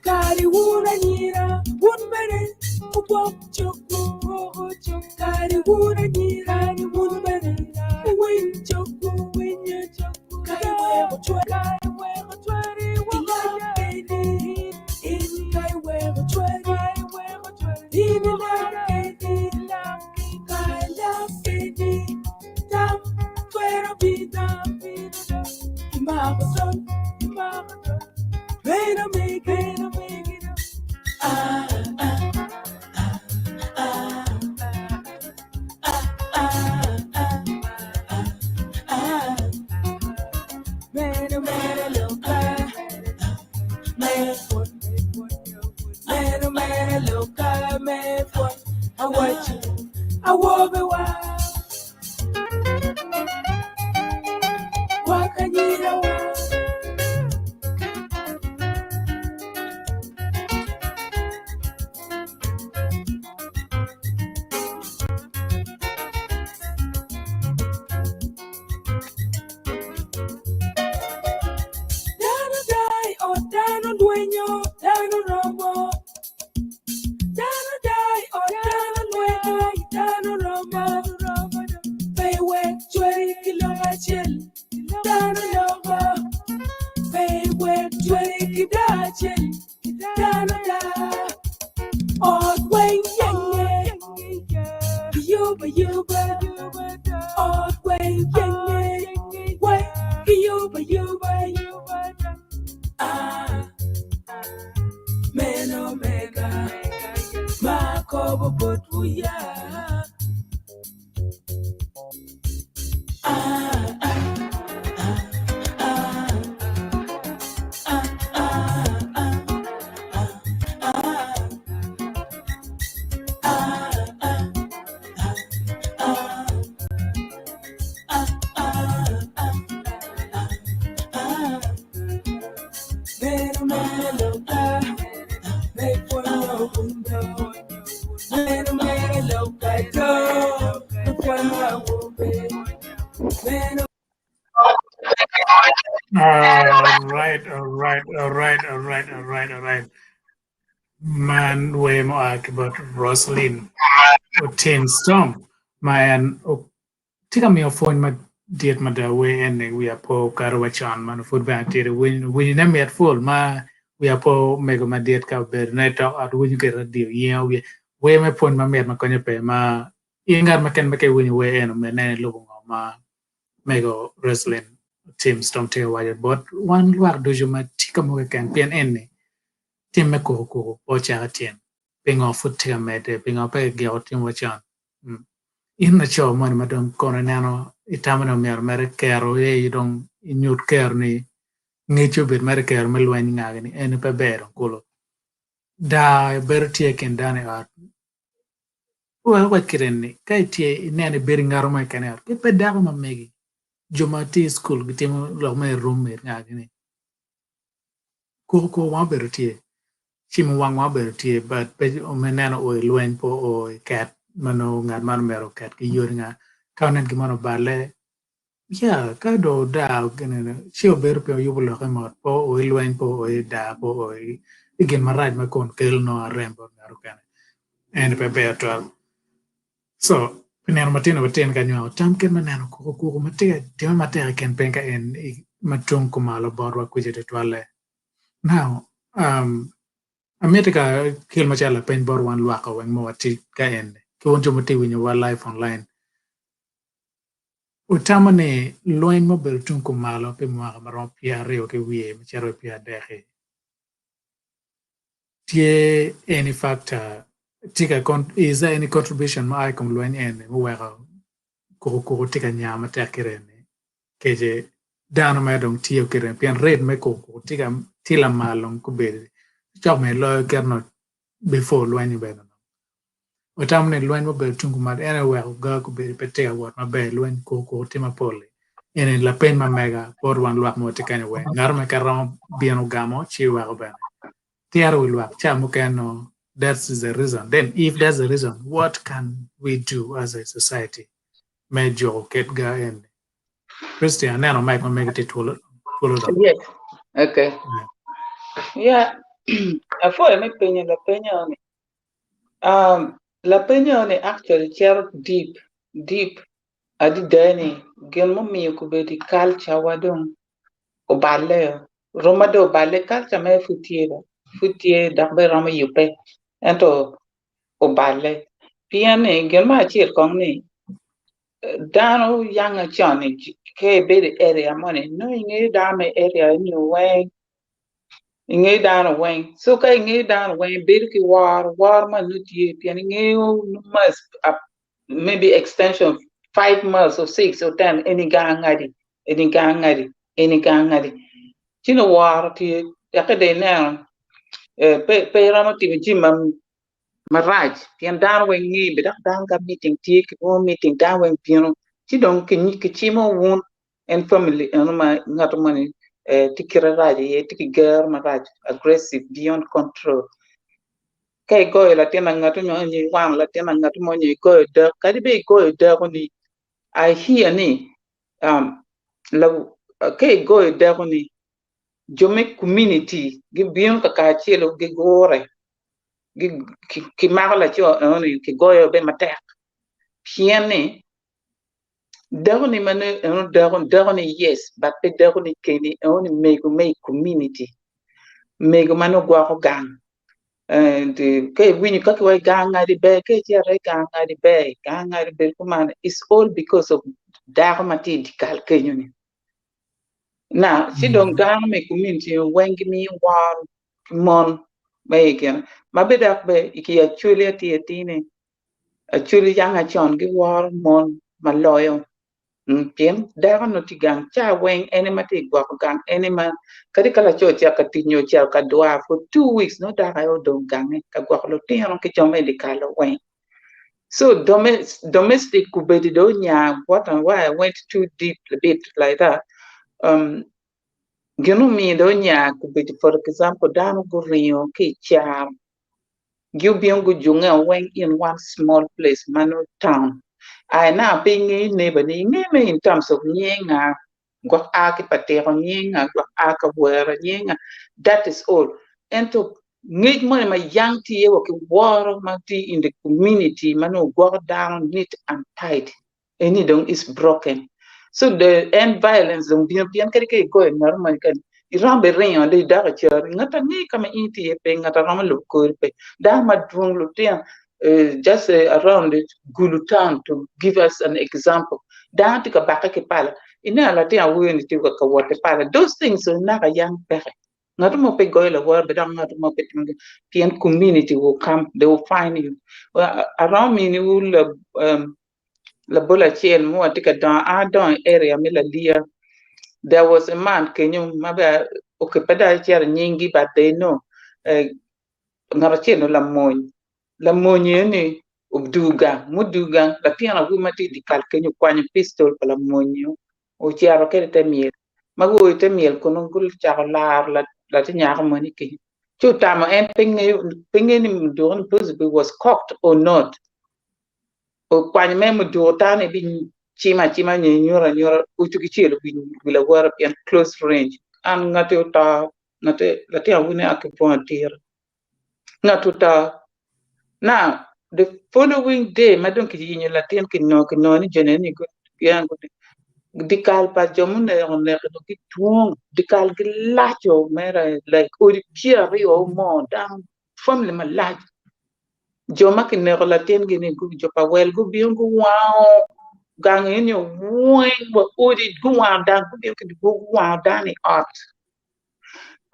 Kari wuna nyira, wun bere, ubok chok, chok. Kari wuna nyira, wun bere, win chok, win chok. Kari wego chwa, kari wego chwari, ilang keni, in kari wego chwari, in ilang keni, kari ilang keni, tam, twero bina, imagoton, imagoton. Better make it up. Better loca. Me put. Better loca. Me put. I want you. I will be wild. What can you do? Odd way, yang, yuba, yuba, odd way, yang, way, yuba, yuba, man omega, Makobo Botuya. All right. Man, we mo about Rosalind or Tim Storm. Man, tika mi phone ma diet ma da we and we are po karwachan man food bank tiri we na me at full ma we are po mego ma diet ka ber na to at we get a deal yeah we me phone ma met ma konya pe ma ingar ma ken ma ke we and me na lo ma mego Rosalind Tim Storm te wa but one luar dojo ma tika mo kan pen en Tim me ko po cha tien pengo foot te me de pengo pe ge otim wa chan in the show man madam coronano itamano mer kero e dong inyut ker ni ngicho bit mer ker melwen ngagni en pe bero kulo da ber tie ken dane art wa kirenni kai tie nene ber ngaro ma ken art pe da ma megi jomati school gitimo lo me room mer ngagni ko wa ber tie chimo wang wa ber tie but pe o menano o lwen po o cat mano ngat man mero kat ki yor nga kaunen ki mano bale ya ka do da gene chio ber pe yubulo ka mot po o ilwen po o da po o igen maraj ma kon kel no rembo ngaru kan en pe be to so pinero matino baten ka nyaw tam ken manano ko mate de mate ken penka en matung ko malo borwa kujete twale now America kil machala pen bor wan lwaka weng mo ati ka en Kiwon jomoti winyo wa live online. Utamane loin mo bel tun kumalo pe mwaka maron pia reo ke wie mcharo pia dehe. Tie any factor tika is there any contribution ma ai kom loin en mo wera ko tika nyama ta kirene keje dano ma dong tio kirene pian red me ko tika tila malong ko be chok me lo kerno before loin be no utamne loin mo be tungu mad ene wel ga ko be pete wat ma be loin ko tima pole ene la pen ma mega por wan luak mo tika ne we ngar me karam bieno gamo chi wa be tiaro luak cha mo keno. That's the reason. Then if that's the reason, what can we do as a society? Major Ketga and Christian, now Mike will make it follow. Yes. Okay. Yeah. After my opinion, la opinion actually share deep. Adi dani gelmo mi ko be di culture wadon o balle romado balle culture me futie da be rama yupe ento o balle piane gelma chier kong ni dano yanga chani ke be the area money no inge da me area ni way inge dano way so ka inge dano way be ki war man nutie piane inge no mas maybe extension 5 months or 6 or 10 any gangadi chino war ti yakade na pe rama ti jimam maraj pian dan we ngi be dan ga meeting ti ko meeting dan we pino ti don ki chimo won and family no ma ngato mani ti kiraraji ye ti girl maraj aggressive beyond control kay go la tena ngato nyo ni wan la tena ngato mo ni go de kadi be go de ko ni I hear ni la kay go de ko ni jome community gi bion ka chelo gi gore gi ki magala cho oni ki goyo be matek piene dagoni mane dagoni yes but pe dagoni keni oni make community make mano gwa ko gang and when you cut away ganga the bear, ganga the bear, command, it's all because of Dharmati Dikal Kenyuni. Now, she don't gang me community, when give me 1 month, making my bed up, iki actually at the 18, actually young a chon, give 1 month, my loyal. Pien daga no tigang cha weng enema ti gwa gang enema kadi kala cho cha ka tinyo cha ka doa for 2 weeks no daga o dong gang ka gwa lo ti ron ke cho medical weng. So domestic kubedi do nya what and why I went too deep a bit like that. Ginu mi do nya kubedi, for example dano go rio ke cha you go junga weng in one small place mano town. I now being a neighbor in terms of yinga, got archipatero yinga, got archaware yinga, that is all. And to need money, my young tea, okay, water, my tea in the community, man, go down neat and tight. Any dong is broken. So the end violence, the European go and normal can. Irambe ring on the dark chair, not a me come into a paying at a ramal of good pay. Dama drunk lutia. Just around Gulutan to give us an example. Down to Kabaka Kepala, in a Latin willing to work a water pala. Those things are not a young parent. Not a mope goil word, but I'm not a mope PN community will come, they will find you. Well, around me, you will La Bola Chain more take a down area, Milalia. There was a man, can you maybe occupied chair Nyingi, but they know Narachino Lamoy. La monye ubduga muduga la tiana gumati di kalkenyo kwanya pistol pala monyo o chiaro kere temiel mago temiel kono gul charlar la tinya moni ki chutama en pinge ni mudon possibly was cocked or not o kwanya me mudo tane bi chima nyora utuki chelo bi la wara in close range an ngate ta ngate la tiana wune akipon ngatuta. Now, the following day, Madam Kijin Latin Kino ni Jenny Yang Dikal Pajamune on the Tuong, Dikal Gilacho, Mera, like Urikiari or more down from the Malaj. Jomak in Latin Guinea Jopa well, go beyond go wow, gang in your wing, but Uri go on down, go wow down the art.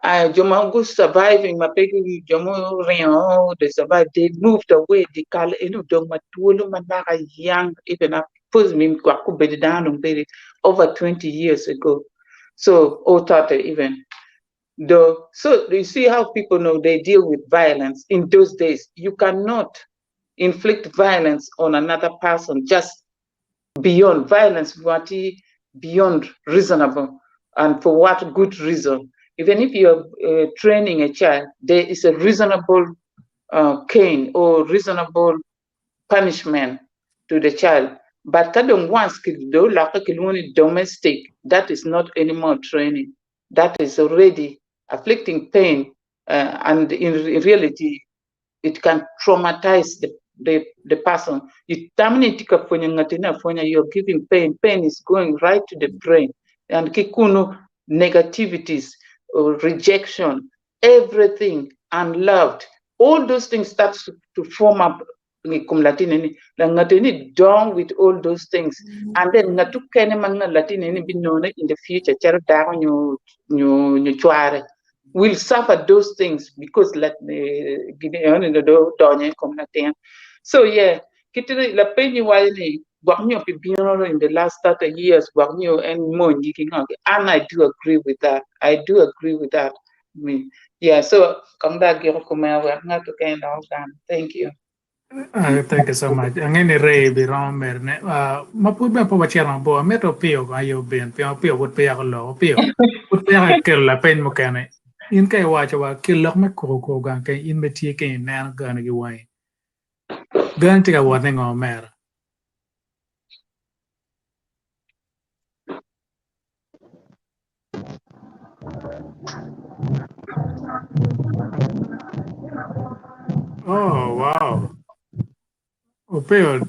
Jomo surviving my baby Jomo Rio, they survived, they moved away, the Kal Enu Doma Tuolu Manaka young, even up Pusmim Kwaku down on Bedi over 20 years ago. So, Tata even. Though, so you see how people know they deal with violence in those days. You cannot inflict violence on another person just beyond violence, beyond reasonable, and for what good reason. Even if you're training a child, there is a reasonable cane or reasonable punishment to the child. But kadong once do like domestic, that is not anymore training. That is already afflicting pain, and in reality, it can traumatize the person. You're giving pain. Pain is going right to the brain, and kikuno negativities, rejection, everything, unloved, all those things start to form up done with all those things. And then Latin in the future will suffer those things because so yeah, la penny wildly in the last 30 years, and more, and I do agree with that. I mean, yeah, so come back, we're not to kind of thank you. Thank you so much. Ang ini Ray birong merne. Mapud me po bachira bo metro pio ayo ben pio would pay a low pio. Would pay a kill la pen mokane. In kay watch wa kill lock me ko gan kay in me tie kay nan gan gi wai. Gan tiga warning on mer. Oh wow. Opeo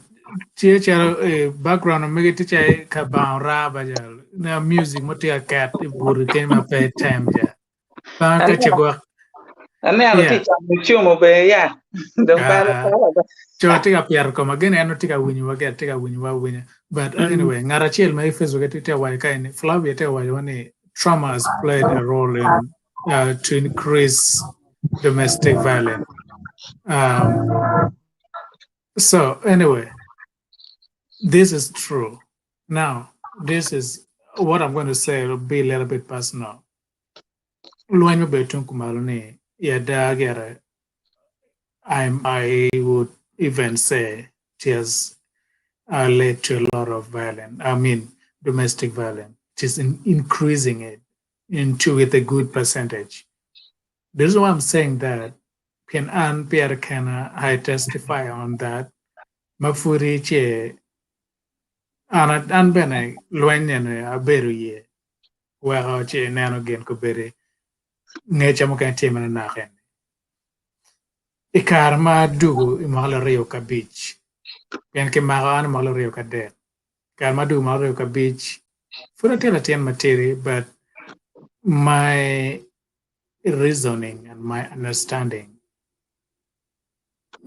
chia background me get chia ka ba ra ba ja na music mo tia cat buru ke ma pe time ja ba ka che go Ane ano Yeah. teacher muchumo be yeah. Don't bala. Cho tiga pier ko again ano tiga winyu wage tiga winyu wa winyu. But anyway, ngara chiel mai Facebook te wa kai Flavia te wa one trauma has played a role in to increase domestic violence. So anyway, this is true. Now, this is what I'm going to say. It'll be a little bit personal. Luanyo betun kumaluni ya dagere. I would even say it has led to a lot of violence. I mean, domestic violence. It is increasing it into with a good percentage. This is why I'm saying that. Can Ann Pierre Kana I testify on that? Mafuri che an bene luenye a beru ye. Where che nano gen ko bere. Ngecha mo kan timana na ken. Ikar ma dugu imala rio ka beach. Ken ke magan imala rio ka de. Kar ma dugu imala rio ka beach. Fura tela tien materi, but my reasoning and my understanding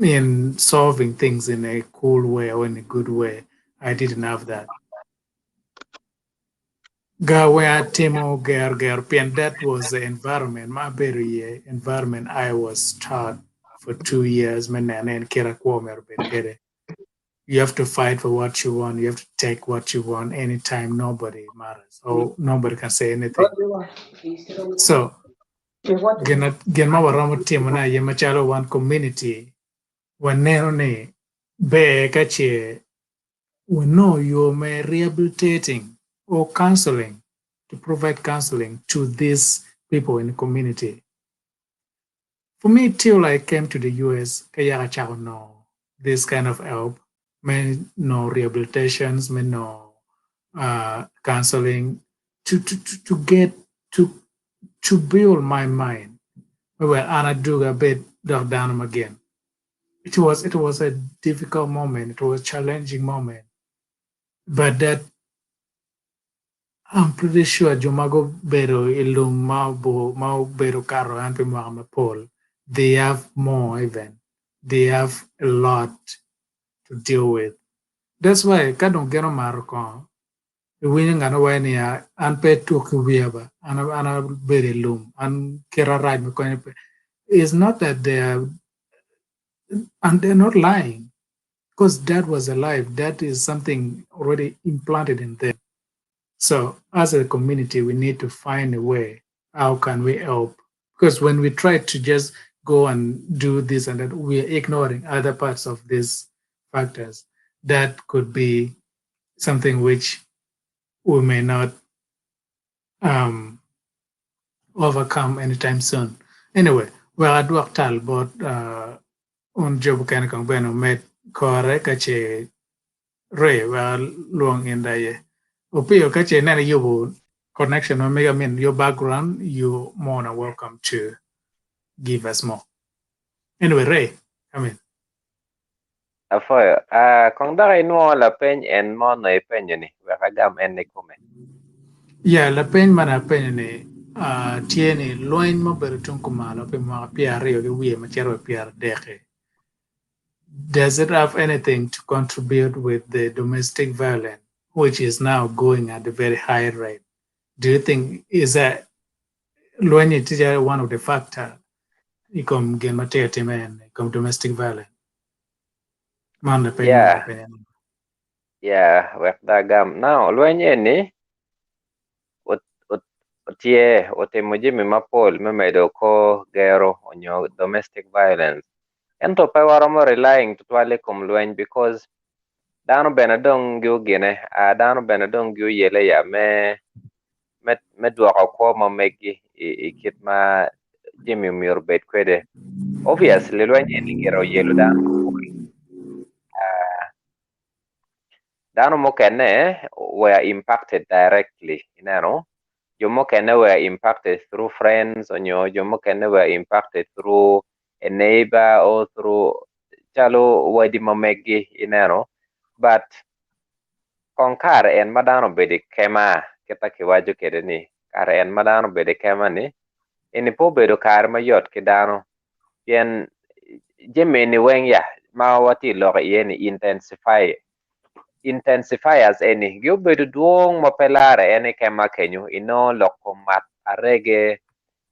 in solving things in a cool way or in a good way, I didn't have that. Gawe Timo Ger Pian, that was the environment, my very environment I was taught for 2 years, and Kira Kwomer Bekere. You have to fight for what you want, you have to take what you want anytime, nobody matters, or nobody can say anything. So gen ma waramo timo na ye machalo one community waneno ni be kache no you may rehabilitating or counseling to provide counseling to these people in the community. For me till I came to the US kaya chao no this kind of help, may no rehabilitations, may no counseling to get to build my mind. Well, Anna do a bit down again. It was a difficult moment. It was a challenging moment. But that I'm pretty sure Jomago Bero Ilum Mau Bero Caro and Pimama Paul, they have more even. They have a lot to deal with. That's why Kadon Geno Marocon, the winning and away near and pay to Kubiaba and very loom and Kera Ride it's not that they are, and they're not lying, because that was alive. That is something already implanted in them. So as a community, we need to find a way. How can we help? Because when we try to just go and do this and that, we are ignoring other parts of these factors. That could be something which we may not overcome anytime soon. Anyway, well, I do tal about un job kan kang beno met kore kache re well long in the opio kache na you connection or mega mean your background you more than welcome to give us more. Anyway, Ray, come in. Afoyo, kung daray no la pen en mo na pen yun eh. Wakagam en ni kume. Yeah, la pen mana pen ni tiene loin mo berutun kumalo pe mo piare yo wiye machero piare deke. Does it have anything to contribute with the domestic violence, which is now going at a very high rate? Do you think is that one of the factors come gen matete man come domestic violence? Man Yeah, yeah, wakagam. Now, luenye ni tie otemoji mi mapol memedo ko gero onyo domestic violence. Ento pe waromo relying to twale kum lueny because dano benadong gyu gine, dano benadong gyu yele ya me duoko ko mamegi ikit ma jimi miur bet kwede. Obviously luenye ni gero yelo dano. Dano mokene were impacted directly, you know. Jomokene were impacted through friends, or Jomokene were impacted through a neighbor or through chalo wadi mamegi, you know. But konkar en madano bedi kema kita kiwaju kede ni. Kar en madano bedi kema ni. ini po bedo kar mayot ki dano pien jemeni weng ya ma wati lok yeni intensifiers eni gyo bedo duong mapelare eni kema kenyu ino lokum mat arege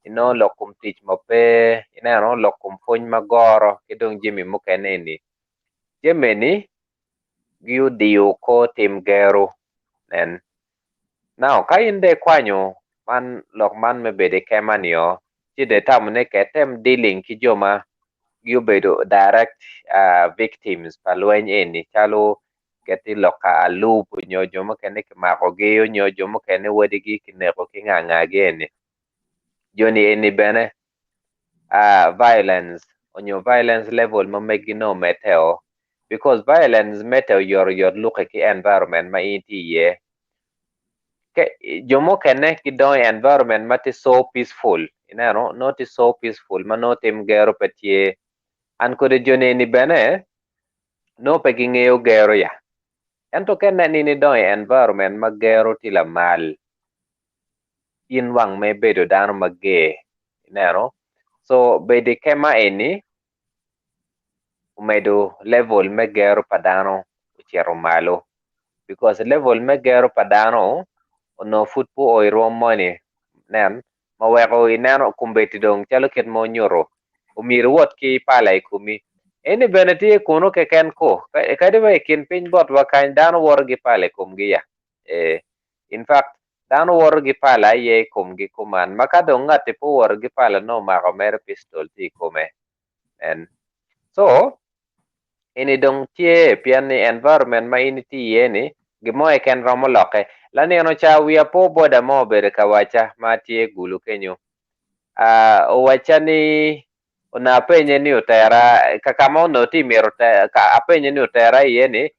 ino lokum tich mape ineno lokum puonj magoro kidong jemi mokene ni jemeni gyo diyo ko tim gero nen now ka inde kwanyo man lok man mebede kema niyo chide tamune ketem dealing ki joma gyo bedo direct victims palweny eni chalo keti loka alup nyo joma kene kimako giyo nyo joma kene wedigi kineko king'ang'a geni joni eni bene violence onyo violence level mamegi no meteo because violence meteo yor luke ki environment ma inti ye jomo kene kidong environment mati so peaceful inano not so peaceful manotim gero petie an kode joni eni bene no pe ging'eyo gero ya ento kene nini dong environment magero tila mal in wang me bedo dano mage ineno so bede kema eni umedo level me gero padano uchiero malo because level me gero padano ono futpo oiro moni nen maweko ineno kumbeti dong chalo ket monyoro umir wot ki pala ikumi eni bene tie kuno keken ko kadi ba kin piny bot wakany dano wor gi pala kumgi ya in fact dano wor gi pala ye kumgi kuman makadong ng'ati po wor gi pala no mako mer pistol ti kume en so ini dong tie pian ni environment ma ini ti yeni gimoe ken romo loke lani ano cha wiya po boda mo bere kawacha ma tie gulu kenyo owacha ni ona penye ni utera kakamo no ti miro ka apenye ni utera yeni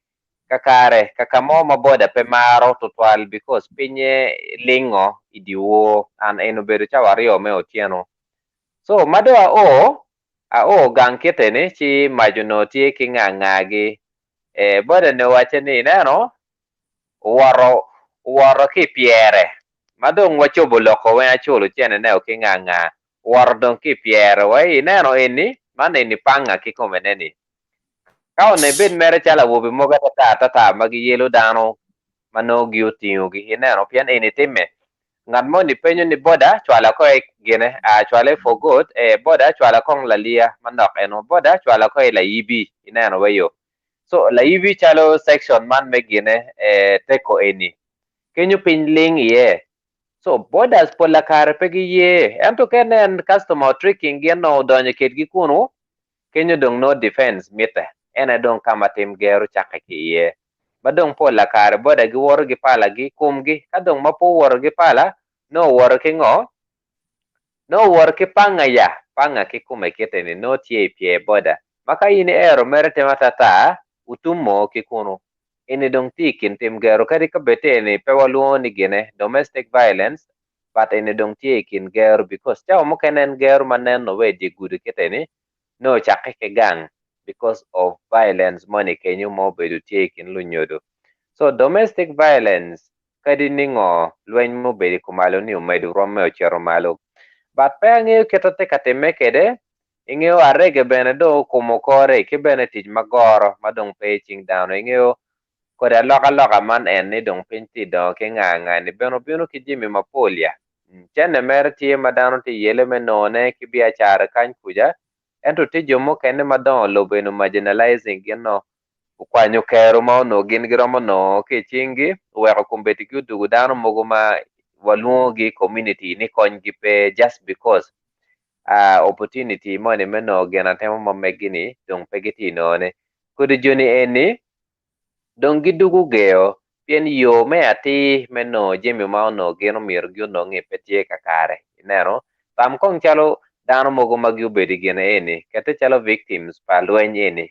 kakare kakamo maboda pe maro tutwal because pinye lingo idiwo an eno bedo cha wario me otieno so madoa o gang kitene chi majuno tie king'ang'agi boda ne wache ni neno waro kipiere madong wachobo loko we achulo chene ne oking'ang'a waro dong kipiere we ineno eni mano eni pang'a kikomeneni ka one bed mere chala wobe moga tata magi yelo dano mano gi oting'o gi ineno pien eni time ng'at moni penyo ni boda chwala ko gine chwala forgot boda chwala kong lalia manok eno boda chwala ko la ibi ineno weyo so la ibi chalo section man megine teko eni kenyo piny ling ye so borders pola kare pegi ye ento kenen customer tricking geno donyo ketgi kuno kenyo dong no defense mite ene dong kama tim gero chaka ki ye madong pola kare boda gi woro gi pala gi kumgi kadong mapo woro gi pala no woro ki ng'o no woro ki panga ya panga ki kume kiteni no tie pie boda maka ini ero mere tematata utumo ki kuno ini dong tikin tim gero kadi kabete ini pewaluo ni gine domestic violence but ini dong tikin gero because chao mo kenen gero manen no we di gudu kiteni no chake ke gang because of violence money kenyu mo bedu tikin lunyodo so domestic violence kadi ningo lweny mo bedi kumalo ni umedu rome ochero malo but pe ang'eyo ketote katime kede ing'eyo arege bene do kumo kore kibene tich magoro madong pe ching dano ing'eyo kode aloka man en ni dong piny ti dong king'ang'a ni beno bino ki jimi mapolia chene mer tie madano ti yele menone ki biachara kany kuja ento ti jomo kende madongo lo beno marginalizing gino ukwanyo kero ma ono gin giromo no kichingi uweko kumbeti ki udugu dano mogo ma waluongo gi community ni kony gi pe just because opportunity mone meno gena temo mamegini dong pegiti none kodi joni eni dong gidugu geo pien yo me ati meno jemi ma ono geno mir gi ono ngi petie kakare ineno tam kong chalo dano mogo magi ubedi gene eni kete chalo victims pa lweny eni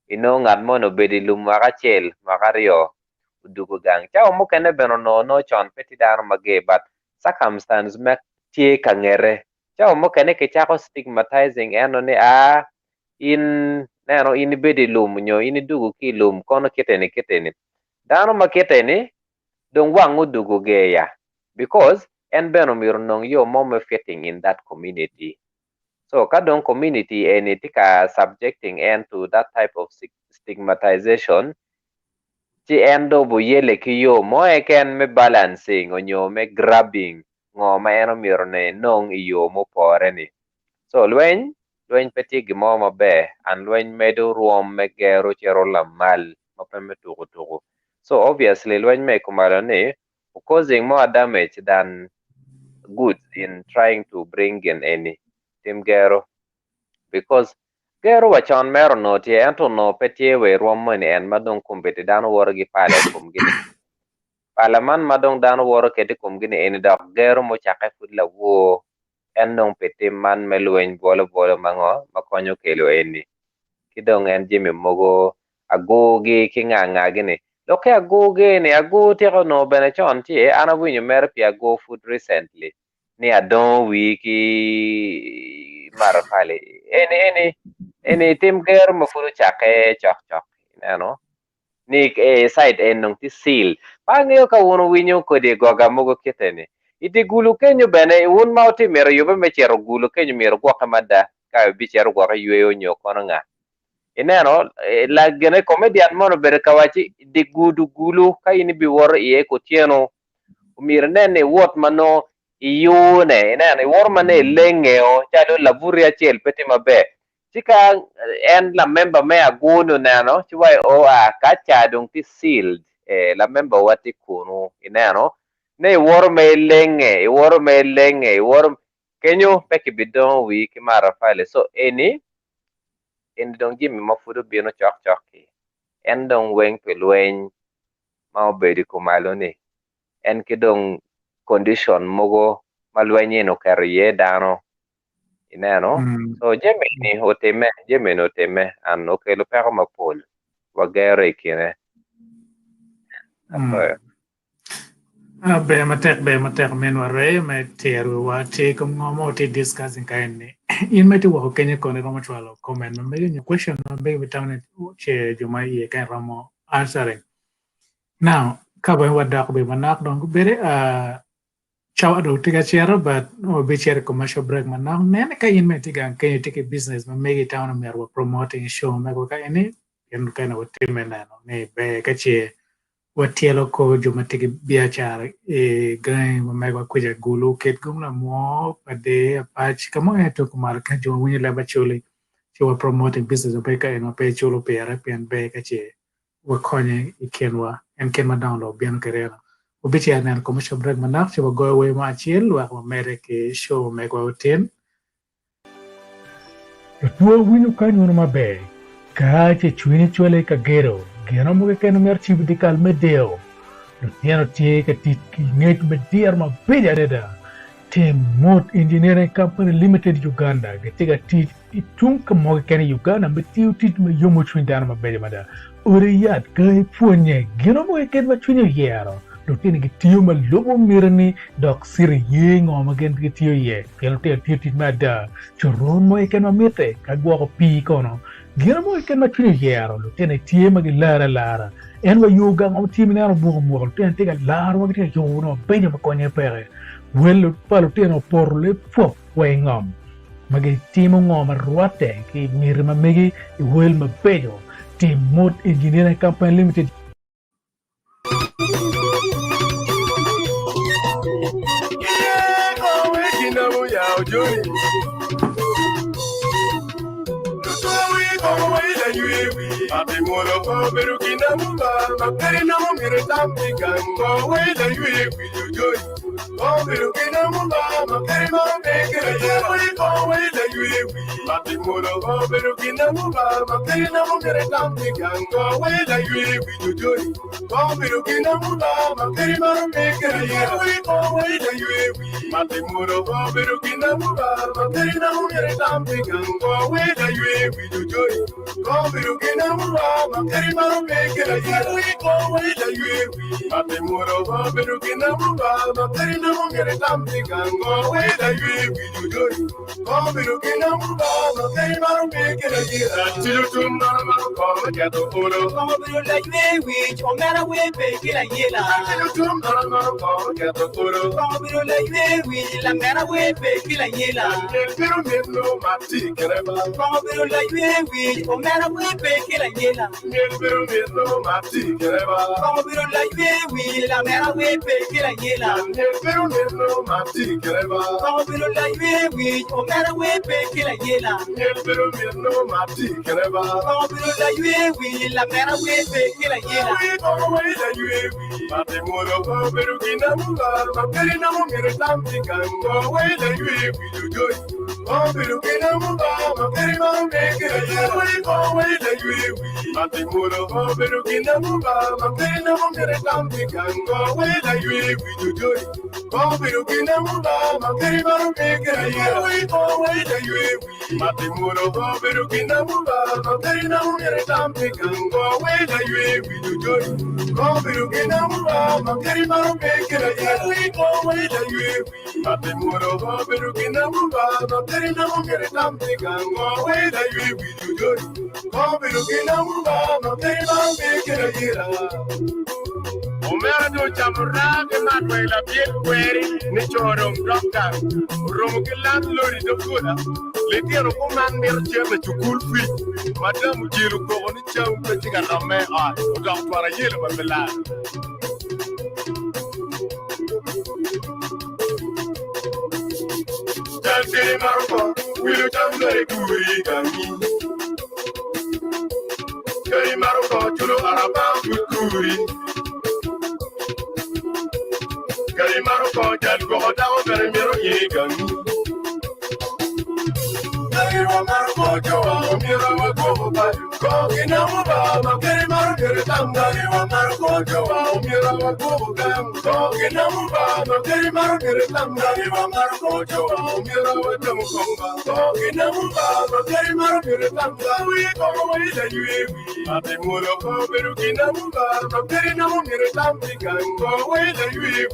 ino ng'at mono bedi lum makachiel makario udugu gang chao mokene beno no chon peti dano mage but circumstance me tie kang'ere chao mokene kichako stigmatizing eno ni in neno in bedi lum nyo in dugu ki lum kono kiteni dano ma kiteni dong wang udugu geya because en beno mir nong yo mom fitting in that community. So kadong community and itika subjecting and to that type of stigmatization. Chi endo bu yele ki yo mo eken me balancing onyo me grabbing ngo ma eno mir ne nong iyo mo pore ni. So lweny peti gimo mabe and lweny medo ruom me gero chero la mal mapeme tugu. So obviously lweny me kumalo ni causing more damage than good in trying to bring in any tim gero because gero wachon mero no tie ento no petie we ruom mani en madong kumbeti dano woro gi pale kum gini pala man madong dano woro kedi kum gini eni dok gero mo chake fud la wo en nong peti man me lweny bolo mango makonyo kelo eni kidong en jimi mogo agogi kinganga gini loke agogi ni ago tiko no bene chon tie ana winyo mer pi ago food recently ni adon wiki maro pale eni tim ger mo furu chake chok ni side en nong ti seal pangeo ka wono winyo kodi goga mogo kiteni iti gulu kenyo bene un mauti mero yobe mechero gulu kenyo mero kwa kamada ka bichero kwa yueyo nyokono nga ineno la gene comedian mono bere kawachi di gulu ka ini bi wor iye ko tieno umir nene wot mano iyune ineno wor mane lengeo chalo laburi achiel peti mabe chika en la member me aguno neno chiwai o a kacha dong ti sealed la member wati kunu ineno ne wor me lenge wor kenyo peki bidon wiki mara file so eni en dong jimi mafudo bino chok ki en dong weng pe lweny ma obedi kumalo ni en kidong condition mogo ma lweny no kariye dano ineno so jemi oteme an okelo peko mapol wagere kine be matek men ware me teru wa te kom ngomo te discussing kaini in me te wo kenya kone romo chwalo comment me your question be without che juma ye kan romo answering now ka ba wada ko be manak don bere chawa do tiga chero but o be chere commercial break manak ne ka in me tiga kenya take business me make it town me promoting show me ko ka ini en kana wote menano ne be ka che watielo ko joma tigi biachara gain mamego kuja gulu ket gumla mo pade apach kamo eto kumar ka joma winyo laba chuli chiwa promoting business opeka eno pe chulo pe arapian be ka che wakonye ikenwa en ken ma download bian kerela ubichi anan commercial break manak chiwa go away ma achiel wa mere ke show megwa hotel tuwa winyo kanyo ma be ka che chwini chwele ka gero Gino mo ke no mer chibi dikal medeo. Lo tiano tie ke tiki nget mediar ma beja deda. Te Mot Engineering Company Limited Uganda. Getiga tit itung ke mo ke Uganda betiu tit me yomo chwindana ma beja mada. Uriyat ke punya gino mo ke ma chwinya yero. Lo tiene ke tio ma lobo mirni dok siri yeng o ma gen ke tio ye. Ke lo tit tit mada. Choron mo ke no mite ka gwa ko pi kono. Gino mo ke ma chwinya yero. Lo tiene tie ma lara. En wa yoga ngom tie na bo mo lo tiene tega lara wa ke yo no beja ma konye pere. Well, palo tiene por le fo wengom. Magi timo ngoma ruate ki mirma megi I well ma pejo. Team Mot Engineering Company Limited. Oh, Birukina Mumba, Kerima, Away the UAV, Matimuro, Birukina Mumba, Kerina Mukeretam, away the UAV to join. Oh, Birukina Mumba, Kerima, away the UAV, Matimuro, Birukina Mumba, Kerina Mukeretam, away the UAV to join. Oh, Birukina Mumba, Kerima, away the UAV, Matimuro, Birukina Mumba, na mo ngere tambi gango we la yue we do do ko biru kina mu ba ma kari maru me kira yira tilu tum na maru ko ya to olo ko biru la yue we o mera we pe kira yira tilu tum na maru ko ya to olo ko biru la yue we la mera we pe kira yira biru me no ma ti kere ba ko biru la yue we o mera we pe kira yira biru me no ma ti kere ba ko biru la yue we la mera we pe kira yira biru me no ma ti kere ba ko biru la yue we o mera we pe kira yira biru me no ma ti kere ba ko biru la yue we la mera we pe kira yira ko we la yue we ma te mo lo ko biru kina mu ba ma kari na mo ngere tambi gango we la yue we do do ko biru kina mu ba ma kari ma me kira yira ko we la yue we ma te mo lo ko biru kina mu ba ma kari na mo ngere tambi gango we la yue we do do ko biru kina mu ba ma kari ma me kira yira ko we la yue we ma te mo lo ko biru kina mu ba ma kari na mo ngere tambi gango we la yue we do do ko biru kina mu ba ma kari ma me kira yira ko we la yue we ma te mo lo ko biru kina mu ba ma kari na mo ngere tambi gango we la yue we do do ko biru kina mu ba ma kari ma me kira yira Omera do chamura ke matwe la piel kweri ni chorom dokta romo ke land lori do kula le tiro ko man mir cheme chukul fi madam jiru ko ni cham pe tiga rame a do para yele ba bela Dal kere marko wilu tam lori kuri gami Kere marko chulo araba kuri Kari maroko jal go da o kari miro yegan. Kari maroko jo miro go ba ko ina mo ba ma kari maroko tam kari maroko jo miro go ga ko ina mo ba ma kari maroko tam kari maroko jo miro go ko ba ko ina mo ba ma kari maroko tam kari ko wi da yui ate mo lo ko beru kina mo ba ma kari na mo miro tam kan ko wi da yui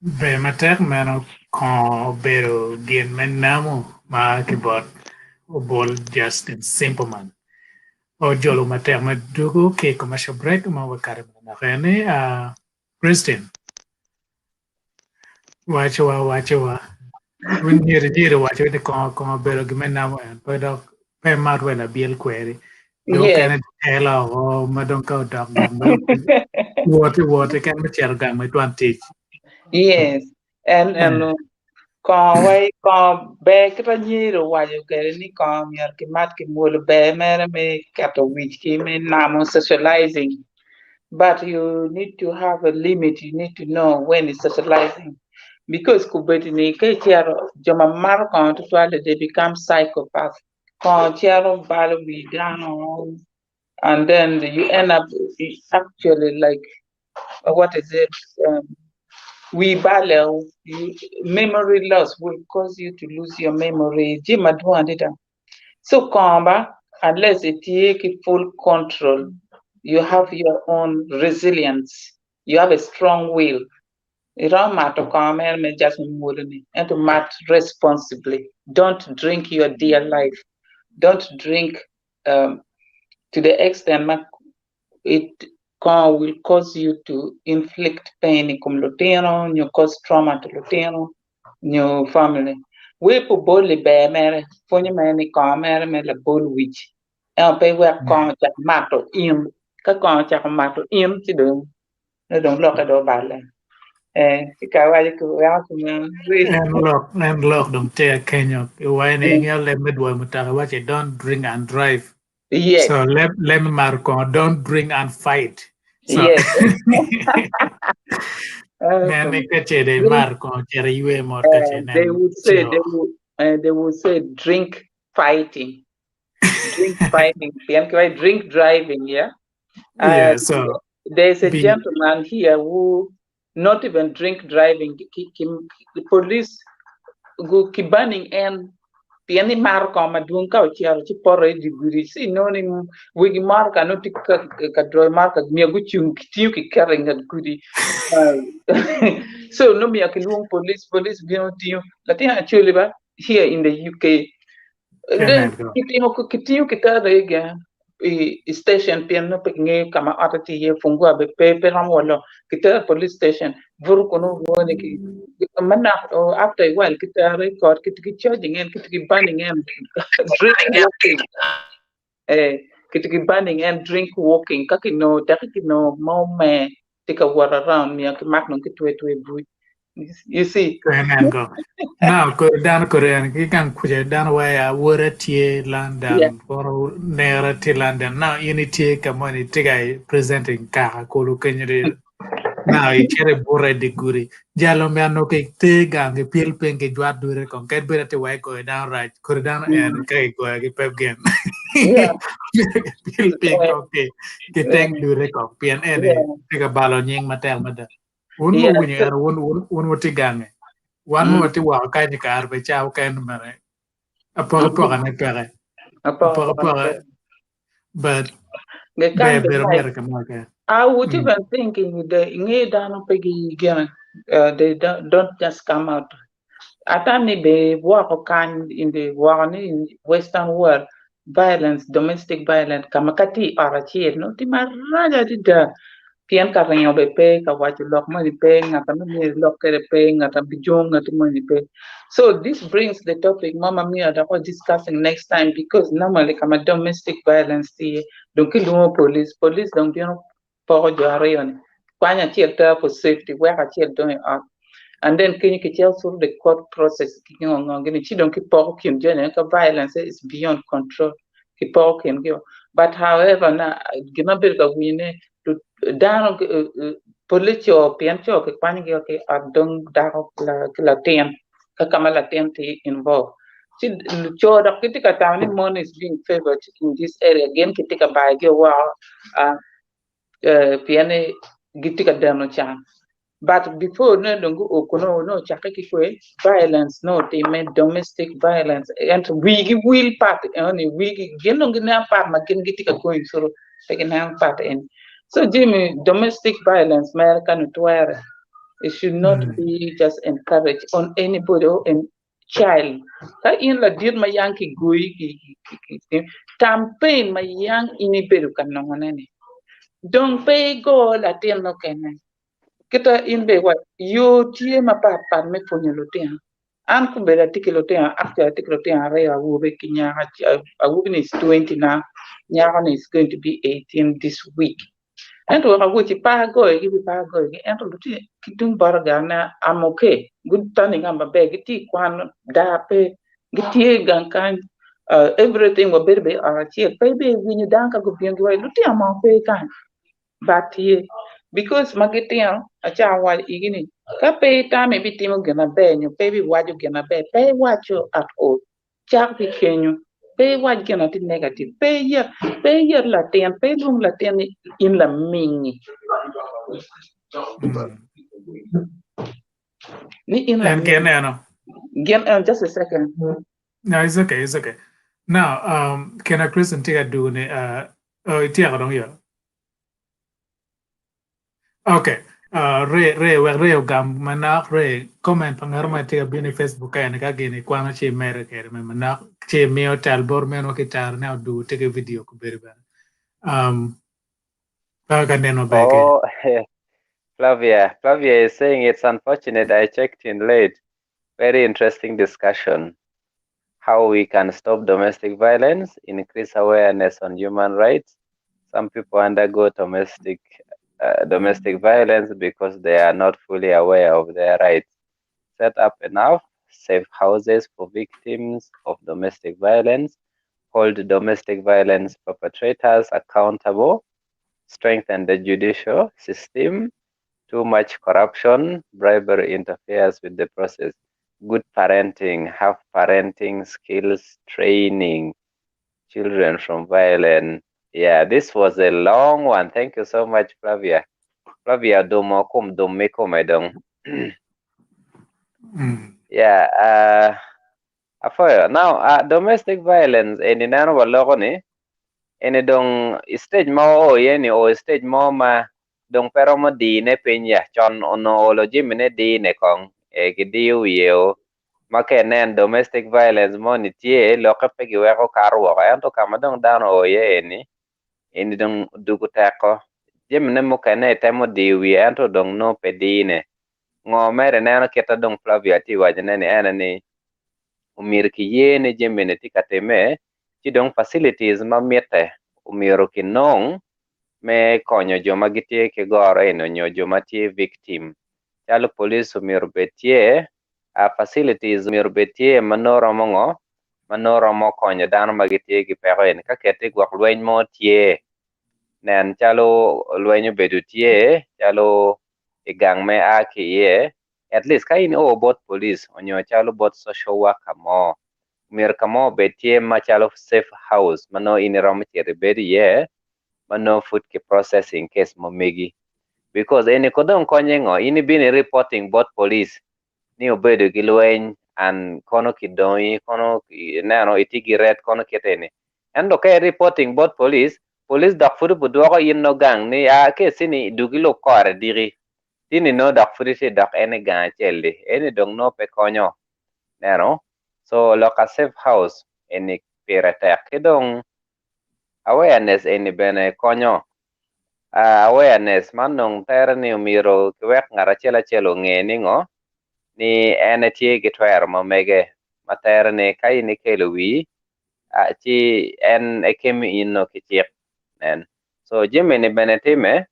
Be matek meno kon bero gien men namu ma kibot o bol just in simple man. O jolo matek ma dugo ke commercial break ma wakare na rene Christine. Wacha. When you're watching the con bero gimen namu en pero pe mat wena biel query. You can tell or madon ko dog water can macher gang my 20. Yes, and con bé cái bao nhiêu rồi ngoài cái này con nhờ cái mắt cái mùa bé me kato which came in now socializing, but you need to have a limit. You need to know when it's socializing, because kubetini cái chiaro joma mar con to they become psychopaths. Con chiaro balo we down, and then you end up actually like what is it? We battle memory loss will cause you to lose your memory. So Kamba, unless it take full control, you have your own resilience. You have a strong will. It don't matter and to mat responsibly. Don't drink your dear life. Don't drink to the extent it will cause you to inflict pain in you cause trauma to Lutero, your family. We put boldly bear mere, funny many mere me la bull witch. And pay where contact matter in, contact matter in to them. They don't look at all ballet. And look, don't take Kenya. When you let me do what don't drink and drive. Yes. So let me mark don't drink and fight. So, yes. They would say drink fighting. Drink fighting. Drink driving, yeah? So there's a gentleman here who not even drink driving. The police go kibaning and piani mar ko madung ka chiaro chi porre di guri si no ni wigi mar ka no tik ka droy mar ka mi gu chung tiu ki kering at guri. So no mi akilung police bi tiu lati actually ba here in the UK then kitiu kita rega station pian no pengen kama atati ye fungua be pe ram wala kita police station vur kono woni ki mana after a while kita record kita charging and kita banning and drinking walking kita banning and drink walking kakino takino mau me tika war around mi ak mak no kitwe bui you see go. Now, go down Korean, you can put it down where water tea London or near to London. Now, you need to take a money to guy presenting car, Kolu Kenya. Now, you carry Bore de Guri. Jalomano cake, take and the peel pink, a drop do it, get better to way go down right, go down and cake go again. Peel pink, okay. Get take do it, and take a ballon, young matel mother. One more when you are one more gang. One more to walk kind of car, but chow kind of money. A poor and a pere. But American market. I would even think in the Inge Dano Peggy again, they don't just come out. Atani be work kind in the war in Western world, violence, domestic violence, Kamakati or a cheer, no Timaraja did Pian Carino be pay, what you lock money paying, at a lock paying, at a bijong at money pay. So this brings the topic, Mama Mia, that we're discussing next time because normally come a domestic violence, don't kill police don't be for Jarion. Quanya theater for safety, where a child doing art. And then can you tell through the court process, kicking on getting she don't keep poking violence is beyond control. Keep poking you. But however, now Ginabilga winne to down police or piancho, Kipani, or don't dark Latin, Kakamala involved. See, the critical town money is being favored in this area. Again, Kitika by piane gitika dano chan. But before no dongo okono no chakaki kwe violence no they meant domestic violence and we will part only we genong na part makin gitika going so taking hand part in. So Jimmy, domestic violence American to it should not be just encouraged on anybody or in child. Ka in la dir ma yanki gui campaign ma yang ini beru kan nongonene. Don't pay go la tien no kene. Kita in be what you tie ma pa me fonyo lotea. An ku be la tikilotea after tikilotea re a wo be kinya a wo is 20 now. Nyaran is going to be 18 this week. And to go to Pago, give me Pago, and to Kitum Baragana, I'm okay. Good turning on my bag, tea, quan, dape, get gankan, everything will be or cheer, baby, when you dunk a good young way, look at my pay kind. But here, because Magetian, a child while eating, Cape time, maybe Tim gonna bear, you baby, what you gonna bear, pay what you at all. Charlie can you. Pay what you not negative. Pay your Latin, pay room Latin in la mini. Just a second. No, it's okay. Now, can I present here do okay. Re gam manak re comment pangarma te bini Facebook ay nakagini kwa na che mere kere manak che meo talbor meno kitar now do take a video ko beri Flavia is saying it's unfortunate I checked in late. Very interesting discussion. How we can stop domestic violence, increase awareness on human rights. Some people undergo domestic violence because they are not fully aware of their rights. Set up enough safe houses for victims of domestic violence, hold domestic violence perpetrators accountable, strengthen the judicial system. Too much corruption, bribery interferes with the process. Good parenting, have parenting skills training children from violence. Yeah, this was a long one. Thank you so much, Flavia. Flavia domo kum dum mi kumedong. Mm. Afoyo. Now, domestic violence eni nano waloko ni eni dong stage mo o yeni o stage mo ma dong pero mo di ne pinya chon ono olo jimine di ne kong gidiu yeo make nen domestic violence mo ni tie loke pe giweko karwo ento kama dong dano o ye eni dong dugu teko jimine mo kene temo di wi ento dong no pe di ne ngo mere neno kita dong Flavia ti wajane ni ene ni umir ki yene jemene ti kateme ti dong facilities ma miete umiro ki nong me konyo joma gitie ke goro eno nyo joma tie victim chalo police umiro betie facilities umiro betie manoro mongo manoro mo konyo dano ma gitie gi peko en ka kete gwak lweny mo tie nen chalo lweny obedo tie chalo igang me aki ye at least ka in o both police onyo chalo both social worker mo mir kamo betie machalo safe house mano in rom chere bedi ye mano food ki processing case mo megi because ene kodon konye ngo in been reporting both police ni obedo gi lweny and kono kidoi kono nano itigi red kono ketene endo ke reporting both police dak fudu budwako in no gang ni case ni dugilo kore diri tini no dak fudu si dak ene gang chelde ene dong no pe konyo nano so loka safe house eni pire tek kidong awareness eni bene konyo awareness manong tere ni umiro kiwek ngara chela chelo ng'e ni ngo ni ene tie gi twer mamege matere ni ka ini kelo wi chi en ekemi ino kichik nen so jimi ni bene time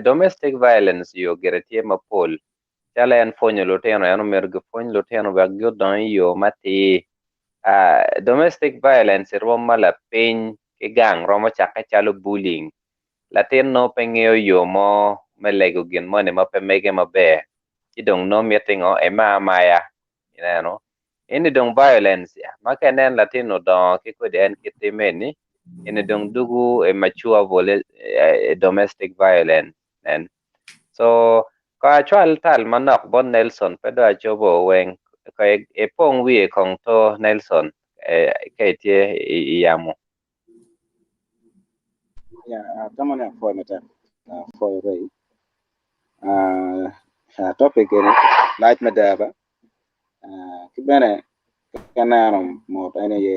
domestic violence yo gere tie mapol chala en fonyo luteno en umir gi fonyo luteno bak gyudon yo mati domestic violence rom mala piny kigang romo chake chalo bullying latin no peng'eyo yo mo melego gin mone ma pemege maber idong no mitingo ema maya ineno ini dong violence make nen latin no don kikode en kitimeni ini dong dugu mature domestic violence nen so ka chwal tal manok bon Nelson pedo achobo weng ka epong wie kong to Nelson kaitie yamo kama na for meta for ray topic ini light madaba kibene kanaro mo ene ye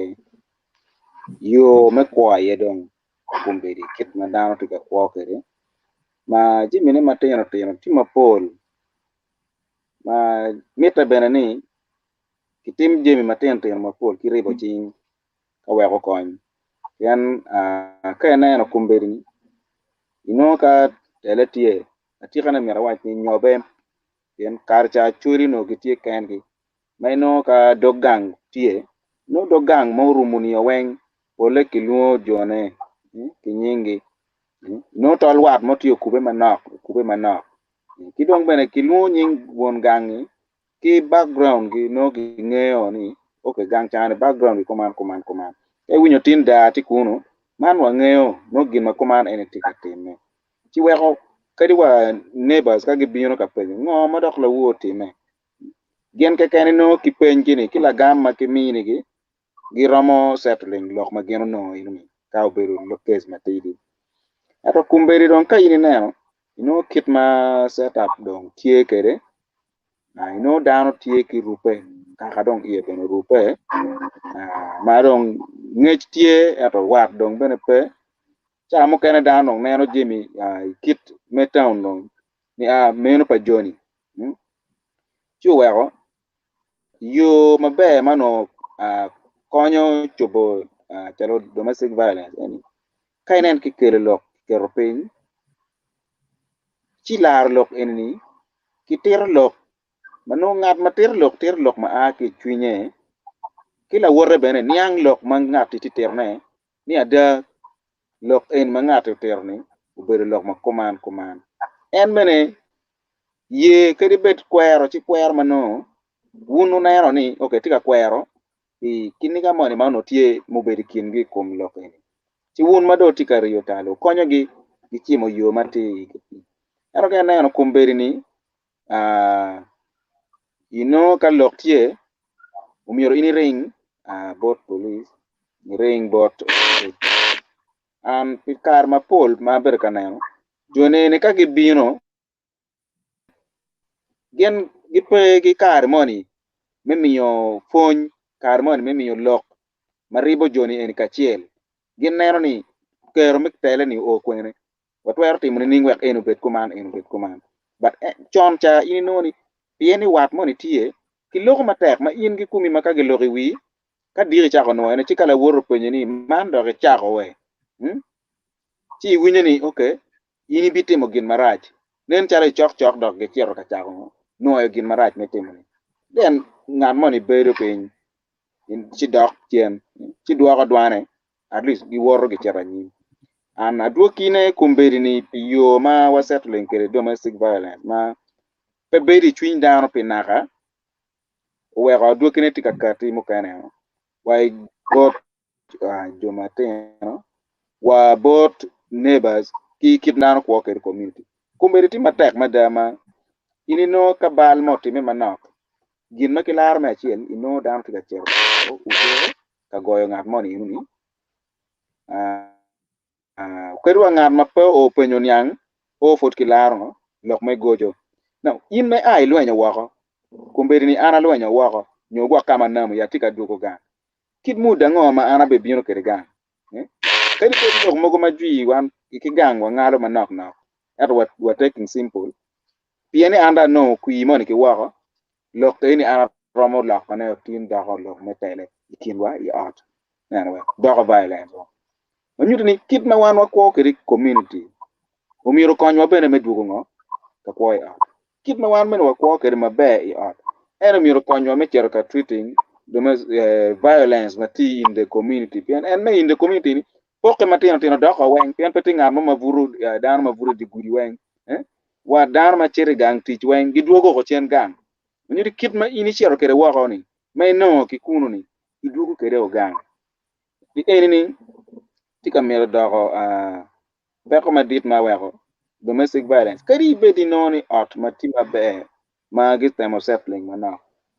yo me kwa ye dong kumbedi kit madano tika kwa kere ma jimine mateno tima pol ma meta bene ni kitim jemi mateno ma pol kiribo ching ka weko kony yan ka ena kumbedi ino ka teletie atika na mera wach ni nyobe yan karcha churi no kitie kengi maino ka dogang tie no dogang mo rumuni oweng ole kiluo jone kinyingi no tol wat mo tiyo kube manok kidong bene kiluo nying won gangi ki background gi no gi ng'eyo ni okay gang chane background gi koman e winyo tin da ti kuno man wa ng'eyo no gima koman ene tikatime ti weko kadi wa neighbors ka gibino ka penyo ngo modok la wuo time gen ke kene no kipenji ni kila gam makimini gi romo settling lok mageno no ini ka obedo lo case matidi ato kumberi don ka ini neno ino kit ma setup don tie kere na ino dano tie ki rupe kaka dong iye bene rupe ma dong ngech tie ato wat dong bene pe cha mo kene dano neno jimi kit metown dong ni meno pa joni chuwego yo mabe mano konyo chobo chalo domestic violence ani kainen ki kele lok kero piny chilar lok enni ki ter lok mano ngat ma ter lok ma ki chwinye kila wore bene niang lok ma ngat ti terne ni ada lok en ma ngat terne ubere lok ma koman en bene ye kedi bet kwero chi kwer mano wunu nero ni okay tika kwero kini ga moni mano tie mobedi kingi kum lokeni ti wun mado tika riyo talo konyo gi gichiemo yo mati ero ke neno kumberi ni ka lok tie umiero ini ring bot police ni ring bot an pikar mapol maber ka neno jonene ka gibino gen gipe gi kar moni mimiyo fony kar moni mimiyo lok maribo joni en kachiel gin neno ni kero miktele ni okwene watwero timo ni ningwek eno bet kuman but chon cha ini noni pieni wat moni tie kiloko matek ma in gi kumi maka giloki wi ka diri chako no ene chikala woro penye ni man doge chako we chi winyo ni okay ini bitimo gin marach nen chalo chok dog gi chiero ka chako no gin marach mitimo ni then ng'at moni bedo piny chi dok chien chi duoko dwane at least giworo gi chiero nyim an aduokine kumberi ni yo ma wasettling kere domestic violence ma pe bedi chwiny dano pinaka weko aduokine tika kati mukene why both jomatino wa both neighbors ki kidnano kwa kere community kumberi ti matek madama inino kabal motime manok gin makilar me achiel ino dano tika chero ka goyo ng'at moni inuni kwerwa ng'at ma pe openyo niang o fot kilaro lok me gojo now in me ai lwenyo wako kumberi ni ana lwenyo wako nyogwa kama namu ya tika duoko gang kid muda ngo ma ana be bino kere gang kadi ko lok mogo ma jwi wan iki gang wa ngalo manok at what taking simple pieni anda no kui moni ki wako lok te ni ana romo lok pane tin dako lok metele ikinwa I art anyway doko violence manyuto ni kit ma wan wakwo kere community umiro konywa bene meduogo ngo ka kwo I art kit ma wan men wakwo kere mabe I art ero miro konywa me chero ka treating violence mati in the community and me in the community ni poke matino tino doko weng pian peti ngamo mavuru dan mavuru di gudi weng wa dan ma chere gang tich weng giduogo ko chen gang manyuto kit ma ini chero kere wako ni me no kikuno ni giduogo kere o gang di eni tika mero doko beko madit ma weko domestic violence kari bedi noni ot matima be ma gitemo settling mana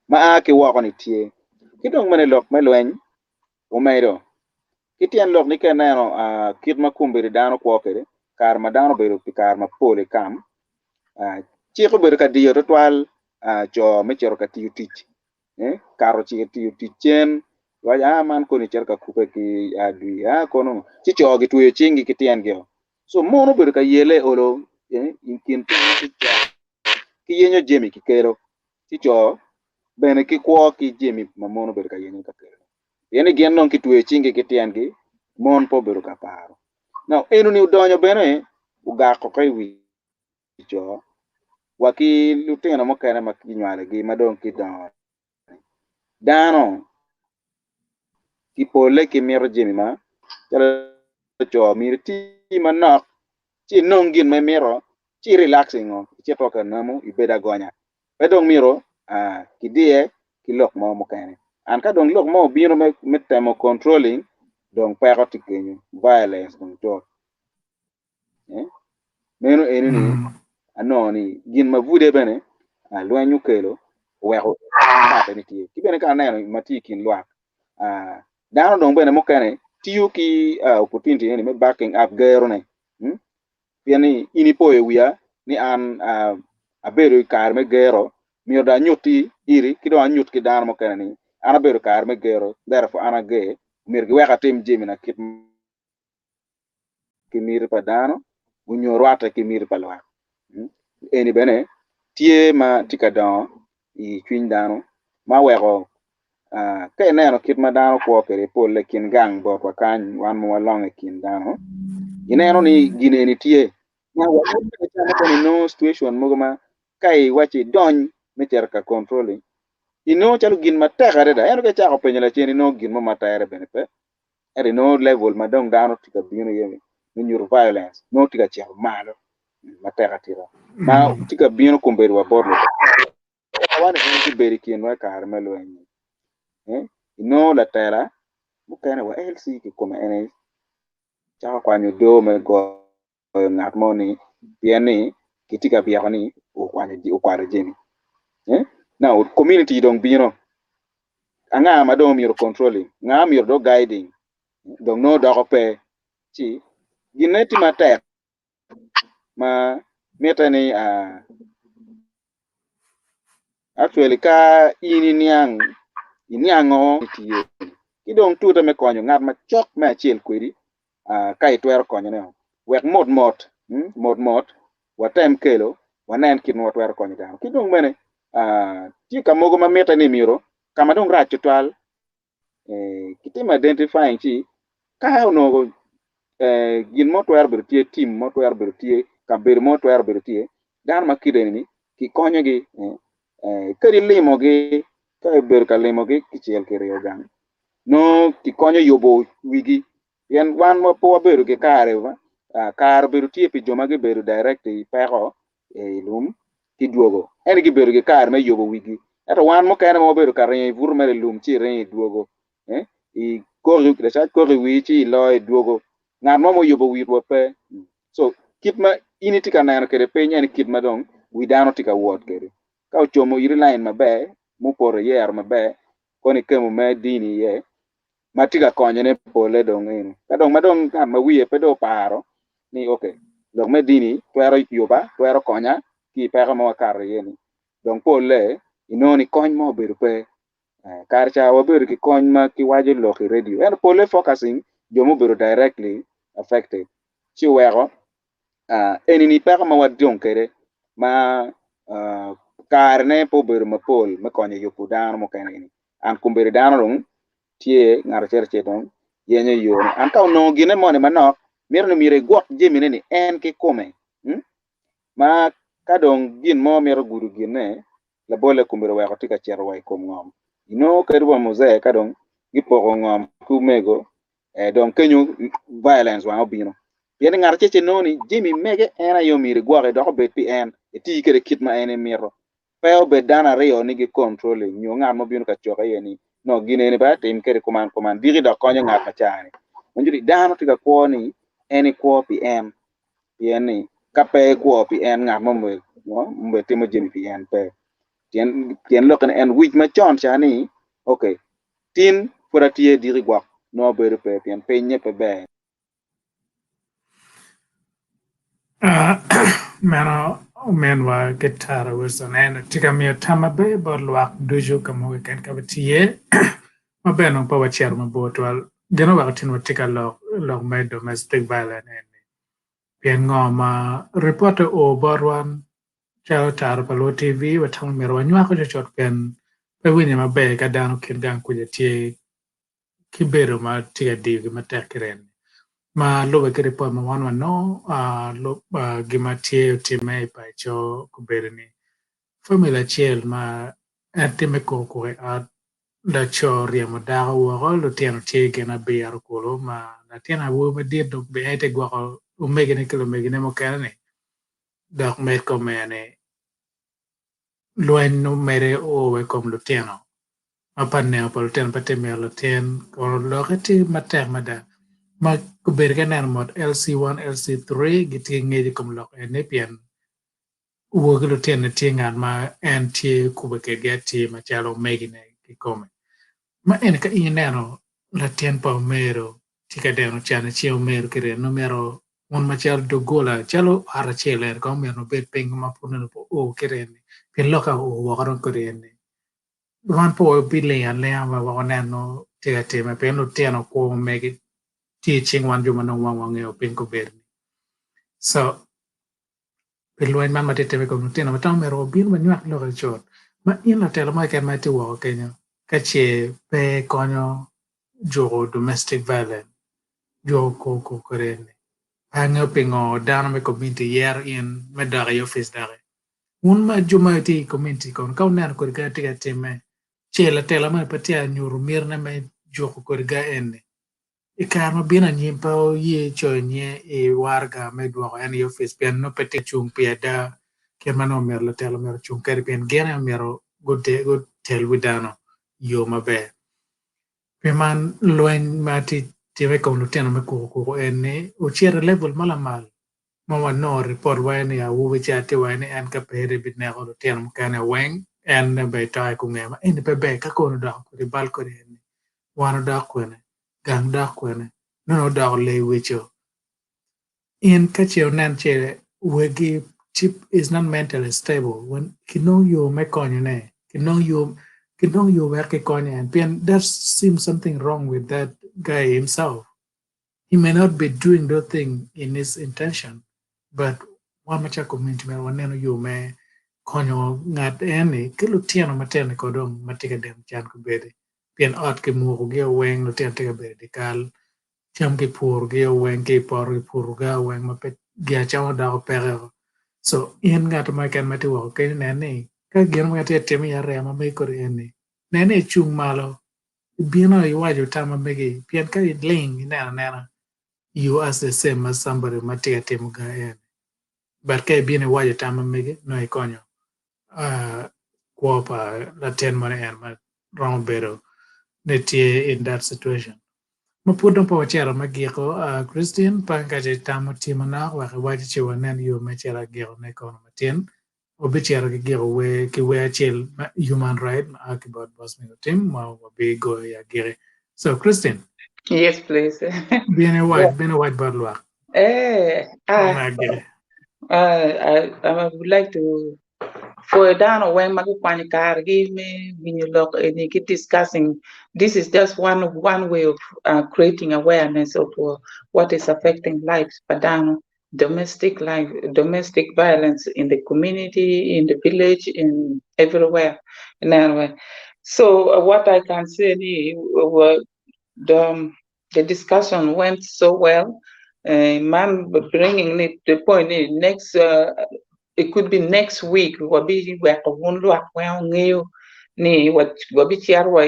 ma ake wako ni tie kidong mane lok melweny umedo kitian lok ni keneno kit ma kumbiri dano kwokere kar ma dano bedo kar ma pole kam chiko bedo ka diyo twal jo mechero ka tiyo tich karo chi tiyo tichen waja man ko ni cherka kupe ki adui kono chi cho gi tuyo chingi kitian gyo so mono bedo ka yele olo inkin chi cho ki yenyo jemi ki kero chi cho bene ki kwo ki jemi ma mono bedo ka yenyo ka kero yene gen non ki tuyo chingi kitian gi mon po bedo ka paro now enu ni udonyo bene ugako kai wi cho waki lutino mo kene ma kinywale gi madon ki dano ki pole ki miro jemi ma chala cho mir ti manok chi nongin me miro chi relaxing chi toka namu ibeda gonya pedong miro ki die ki lok mo kene an ka dong lok mo biro me temo controlling dong pero tikenyo violence dong to meno enu ni anoni gin mavude bene lwenyu kelo weko mate ni tie ki bene ka neno matikin lwak dano dong bene mokene tiyo ki opportunity ni me backing up gero ne piani inipo e wiya ni an abedo kar me gero miyo da nyuti iri kido anyut ki dano mokene ni ana bedo kar me gero therefore ana ge mir gi weka tim jimi na kit kimir pa dano unyo rwata kimir pa lwa eni bene tie ma tika don I chwiny dano ma weko ka ineno kit ma dano kwo kere pole kin gang bo kwa kany wan mo walong kin dano ineno ni gine ni tie na wa no situation mogo ma kai wachi don meter ka controlling ino chalo gin matek areda eno ke chako penyela cheni no gin mo matare bene pe eri no level ma dong dano tika bino yemi nyur violence no tika chako malo matek atira ma tika bino kumberi wa borlo wane ni beri kin wa kar melwenyi ino la tera bukene wa LC ki kuma ene chaka kwanyo do me go ng'at mo ni pien ni kitika pia ni ukware jeni now community dong bino anga ma dong miro controlling nga miro do guiding dong no do pe chi gineti matek ma meta ni actually ka ini niango tiye kidong tuta me konyo ng'at ma chok me achiel kweri ka itwero konyo ne wek mot watem kelo wanen kin watwero konyo dan kidong mene ti kamogo ma meta ni miro kama dong rach twal kitim identifying chi ka no gin motwer bertie team motwer bertie kabir motwer bertie dan makide ni ki konyo gi kadi limo gi ka ber ka limo gi kichiel kiriyo gang no ki konyo yobo wigi yen wan mo po beru ke kare ba kar beru tie pi joma ge beru direct pero lum ki duogo en gi beru ke kar me yobo wigi eto wan mo kene mo beru kare vur mere lum chi re duogo i kori de chat kori wi chi lo duogo ngar mo yobo wi ro pe so kit ma initi kana no kere pe nyen kit ma dong wi dano tika wot kere ka chomo iri line mabe mo por yer mabe koni kemo me dini ye matika konyo ne pole dong ino kadong madong ma wiye pedo paro ni okay dong me dini twero yoba twero konya ki pera mo kar yeni dong pole inoni kony mo beru pe kar cha waberu ki kony ma ki waje lo ki radio and pole focusing jomo beru directly affected chi wero enini pera ma wadong kere ma kar ne po beru ma pol ma konyo yopu dano mo kene an kumbere dano dong tie ngar cherche dong yenye yo an ka no gine mone manok mir no mire gwak jemine ni en ke kome ma ka dong gin mo mero guru gine la bole kumbere wa ko tika chero wa kom ngom ino kerwa moze ka dong gipogo ngom kumego dong kenyu violence wa obino yen ngar cherche no ni jemi mege ena yo mire gwak do be pi en ti kere kit ma ene miro peo be dana reyo ni gi controlling nyo ngar mo bino ka choka yeni no gine ni ba tim kere command diri do konyo ngat machani onjuri dano tika ko ni eni ko pm ni kape ko pm ngat mo mbe timo jeni pm pe tien lokan en which ma chon chani okay tin puratie diri gwa no beru pe pm pe nye pe be Mano menwa guitar was an en tika mi tama be bor luak dojo kamo ken kabatie ma beno pa wacher ma botwal geno wa tin watika lo me domestic violence en pien ngoma report o borwan chao tar palo tv wa tang mi rwa nywa ko chot pen pe wini ma be ka dano kin gang ku tie kibero ma tia dig ma tekren ma lobe kere po ma wan no lo gimatie time pa cho kuberni formula chiel ma atime ko a da cho riemo da wo lo tieno tie gena be ar ko ma na tiena wo me dir do be ete gwa o megene kilo megene mo kane dok me ko mene luen no mere o we kom lo tieno ma panne po lo tieno pate me lo tien ko lo kati mater mada ma kuber ganan mod LC1 LC3 giti ngeji kom lok ene pian wo gelo ten tingan ma anti kubeke geti ma chalo megine ki come ma en ka ineno la tempo mero tika deno chana chio mero kire no mero un ma chalo dogola chalo ara chele ko mero bet ping ma puno po o kire ni pin loka o wakaron kire ni wan po bile an le ama wa neno tika tema pin no tiano ko megi teaching one juma no wang o pin ko berni so peluen man matete me ko tena matang me robin ma nyak lo chot ma ina tela ma ken ma ti wo kenya ka che pe konyo jo domestic violence jo ko korene anga pingo dana me community yer in me dare yo face dare un ma juma ti community kon ka unar ko ga ti ga teme che la tela ma patia nyuru mirna me jo ko ga enne e kama bina nyimpa o ye chonye e warga me duogo en yo face pen no pete chung pieda ke mano mer la telo mer chung kere pen gena mero good tel widano yo mabe pe man loen mati teve ko luteno me ko enne o chere level mala mal Mama no report wani ya wuwi chati wani an ka pere bit ne ko tian mo kana weng en ne be tai ku ngema en be ka ko da ko ri bal ko ni wan da ko ne gang da ko ne no da le wicho in ka che nan che wegi chip is not mentally stable when kino yo me konyo ne kino yo wer ke konyo and there seems something wrong with that guy himself. He may not be doing the thing in his intention, but one macha community man one you may konyo ngat eni kilo tiano matene kodong matika dem chan ko bede pien ot ke mu ge weng no tian tega bede kal cham ke pur ge weng ke por ge pur ga weng ma pet ge chama da ko pere so in ngat ma kan mati wo ke nene ka gen ma te temi ya re ma me ko eni nene chung malo bino iwajo tama mege pien ka ling nena you as the same as somebody matika temu ga eni but ke bine waje tama mege no ikonyo kuopa la ten money and ma wrong better netie in that situation ma pudo po chera magiko Christian pangaje tamo timana wa waje che wanen yo ma chera giro ne kono matin obichera ke giro we ke we achel human right akibot boss me team ma be go ya gire so Christian Yes, please. bine white barlwa na gire I would like to for down when Magupani car give me when you look and you keep discussing. This is just one way of creating awareness of what is affecting lives, but down domestic life, domestic violence in the community, in the village, in everywhere. And anyway, so what I can say is, the discussion went so well. Man, bringing it the point is next. It could be next week. Wabi wekawundu akweo ni wabi chiarwa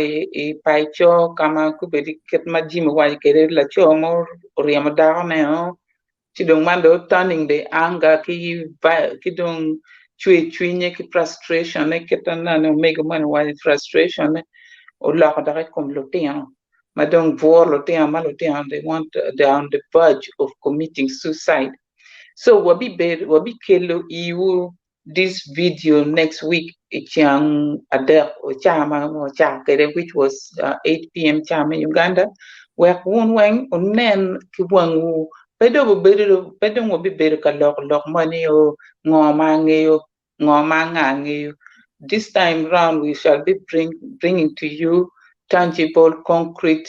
paicho kama kubedi ket majimi wa kere la chomo oriamo dago ne chidong mando turning the anger ki dong chui ki frustration ne ketana no mega man wa frustration ne o la ko dare kom lotian madong vor lotian malotian they're on the verge of committing suicide. So wabi kelo iu this video next week ichang adek chama kere which was 8 p.m. chama Uganda wek wun weng unen kiwangu pedo wabi bedo ka lok money o ngoma ngangeyo. This time round we shall be bringing to you tangible concrete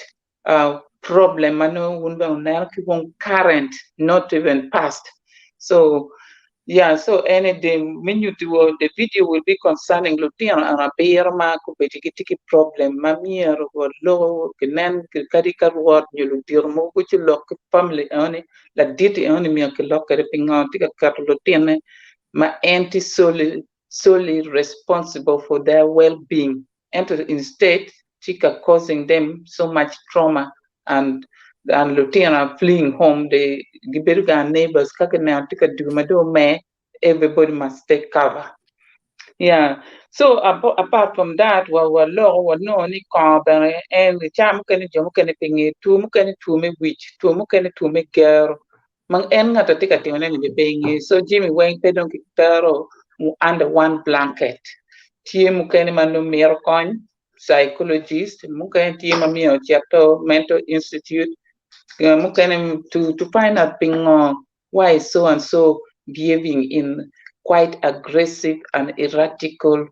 problem ano wun weng current not even past. So yeah, so any the video will be concerning Lutian and a beer mark tiki problem. Mamia or low kenan kadika word you lutirmo which you lock family only la diti only me a lock pinga tika Lutian ma anti solely responsible for their well-being and instead tika causing them so much trauma and Lutin are fleeing home, the Gibirga neighbors, everybody must take cover. Yeah. So apart from that, we're no ni carbon and the cham can joke anything to me which to me girl. Mang en ngata tika tione ni being so Jimmy Wayne pedon kitaro under one blanket. Tie mukeni manu mircon psychologist, mukeni tie mamio chapter mental institute. To find out why is so and so behaving in quite aggressive and erratical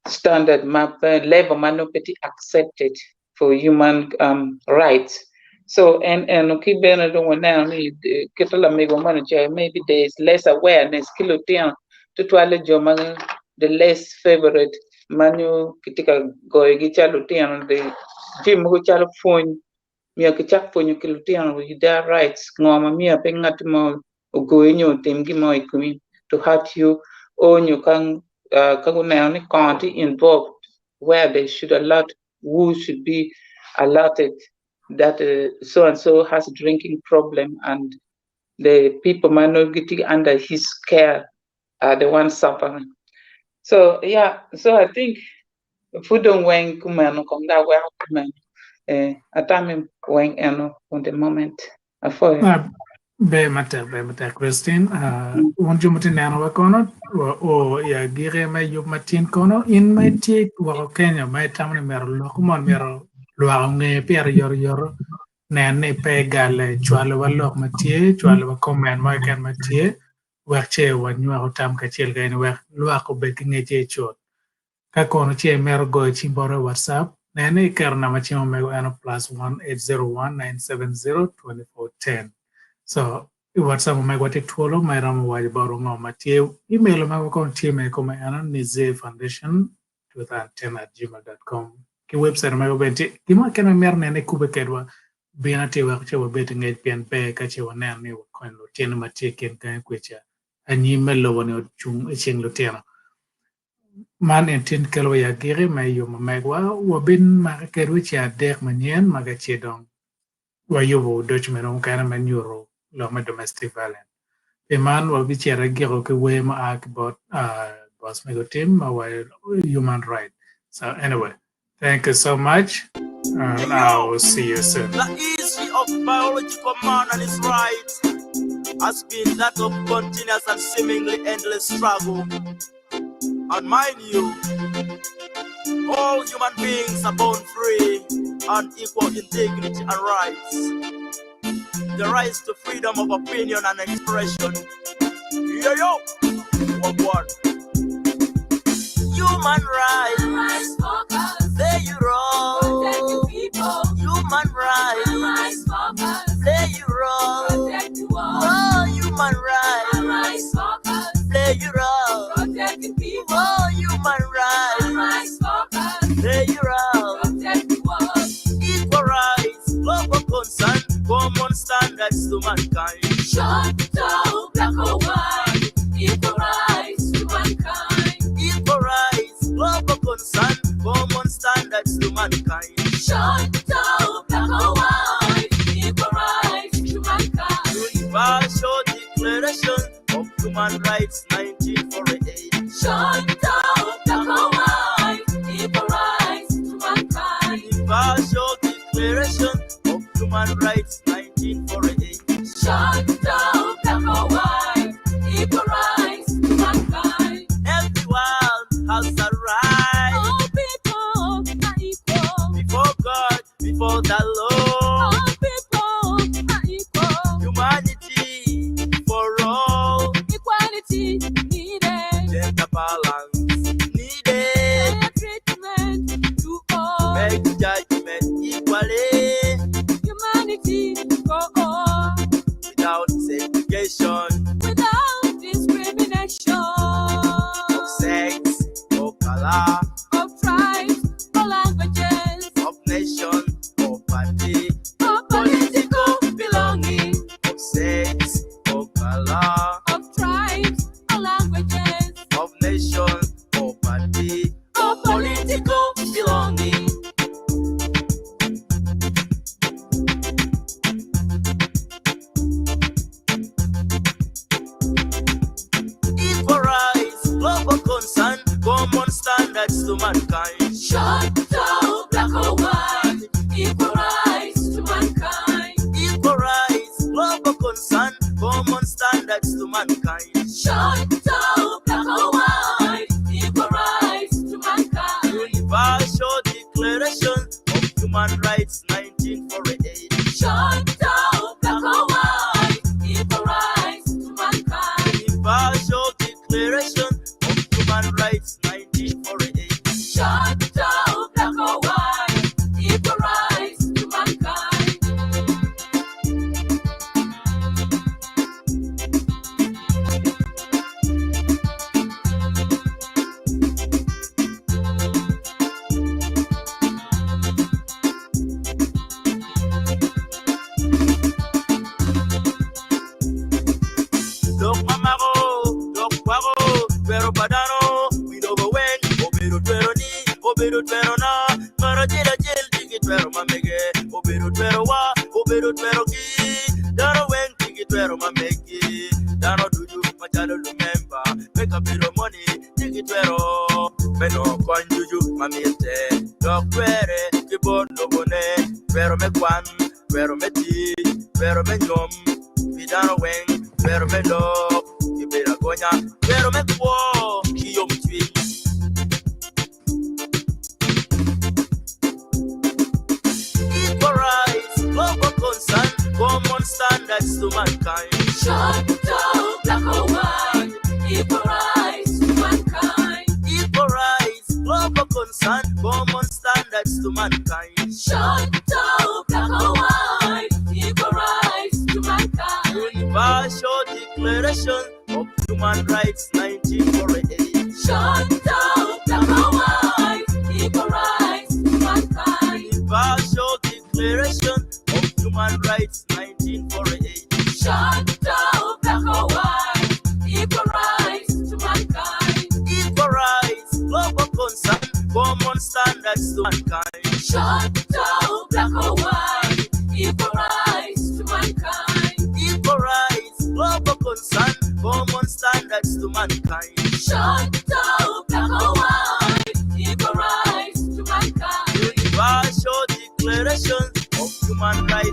standard level manopeti accepted for human rights. So and ukibena don't now kitala mego maybe there is less awareness kilotian to the less favorite manu kitika goigi chalutian the jim who chalo phone mia kichak ponyo kilutian with their rights ngoma mia pengat mo ugoinyo temgi mo ikumi to hurt you or you can kaguna county involved where they should allot who should be allotted that so and so has a drinking problem and the people getting under his care are the ones suffering. So yeah, so I think fudong weng kumano konga wa kuman atame weng eno on the moment. Be mata Christine wonju mutin nana wa kono o ya gire mai yub matin kono in mai ti wa Kenya mai tamni mer lo kumon mer lo nge per yor ne pe gale chwalo wa lo matie chwalo wa comment mai kan matie wa che wa nywa o tam ka chel gain wa lo ko be nge che chot ka kono che mer go chimboro WhatsApp ne karna ma chimo me ano +1 801 970 2410. So WhatsApp mai wate tuolo mai ramo waji baro ngo matie email mai ko time ko mai ana nize foundation 2010@gmail.com ki website mai benti kima kana mer ne kube kedwa bina te wa chewa beti ngai pen pe ka chewa ne ne ko lo tiene matie ken kan kwecha ani melo woni chung ching lo tiene man entin kelo ya gire mai yo mai wa bin ma kedwa cha dek manien maga chedong wa yo Dutch meron kana man euro Loma domestic violence. The man will be chair giro ke way ma ak about boss mego team human right. So anyway, thank you so much. And I will see you soon. The history of biological man and his rights has been that of continuous and seemingly endless struggle. And mind you, all human beings are born free and equal in dignity and rights. The right to freedom of opinion and expression. Yo, what? Human rights, play your role. Human rights, play your role. Oh, human rights, play your role. Oh, human rights, play your role. Equal rights, global concern. Common standards to mankind. Shut down, black or white, equal rights to mankind. Equal rights, global concern, common standards to mankind. Shut down, black or white, equal rights to mankind. Universal Declaration of Human Rights, 1948. Shut down, black or white, equal rights to mankind. Universal Declaration of Human Rights, 1948. Shut down, black or white, equal rights to mankind. Everyone has a right. All people are equal. Before God, before the law. All people are equal. Humanity for all. Equality needed. Gender balance needed. Fair treatment to all. Make judgment equally. Humanity for all. Without segregation Without discrimination. of sex or color, Of tribes or languages. of nation or party, Of political belonging. of sex or color, Of tribes or languages. of nation or party, Of political belonging. equal rights, global concern, common standards to mankind. Shut down, black or white, equal rights to mankind. Equal rights, global concern, common standards to mankind. Shut down, black or white, equal rights to mankind. Universal Declaration of Human Rights, 1948. Shut down, black or white, equal rights to mankind. Universal Declaration of Human Rights, 1948. Shut down, black or white, equal rights to mankind. Dok mamaro, dok waro, pero badano, we know the when, obero pero ni, obero pero na, mara jela jel digi pero mamege, obero pero wa, obero pero ki, dano when digi pero mamege, dano duju machalo lumemba, make a bit of money, digi pero, meno kon juju mamete, dok were, kibon lobone, pero me kwan, pero me ti, pero me nyom, vidano pero me lo, ibera gonya, pero me kuo, kiyo mtwi. Equal rights, global concern, common standards to mankind. Shut down, black or white, equal rights to mankind. Equal rights, global concern, common standards to mankind. Shut down, black or white, equal rights to mankind. Universal Declaration of Human Rights, 1948. Shut down, black or white, equal rights to mankind. Universal Declaration of Human Rights, 1948. Shut down, black or white, equal rights to mankind. Equal rights, global concern, common standards to mankind. Shut down, black or white, equal rights to mankind. Equal rights, global concern, common standards to mankind. Shut down, black or white, equal rights to mankind. Universal Declaration of Human Rights,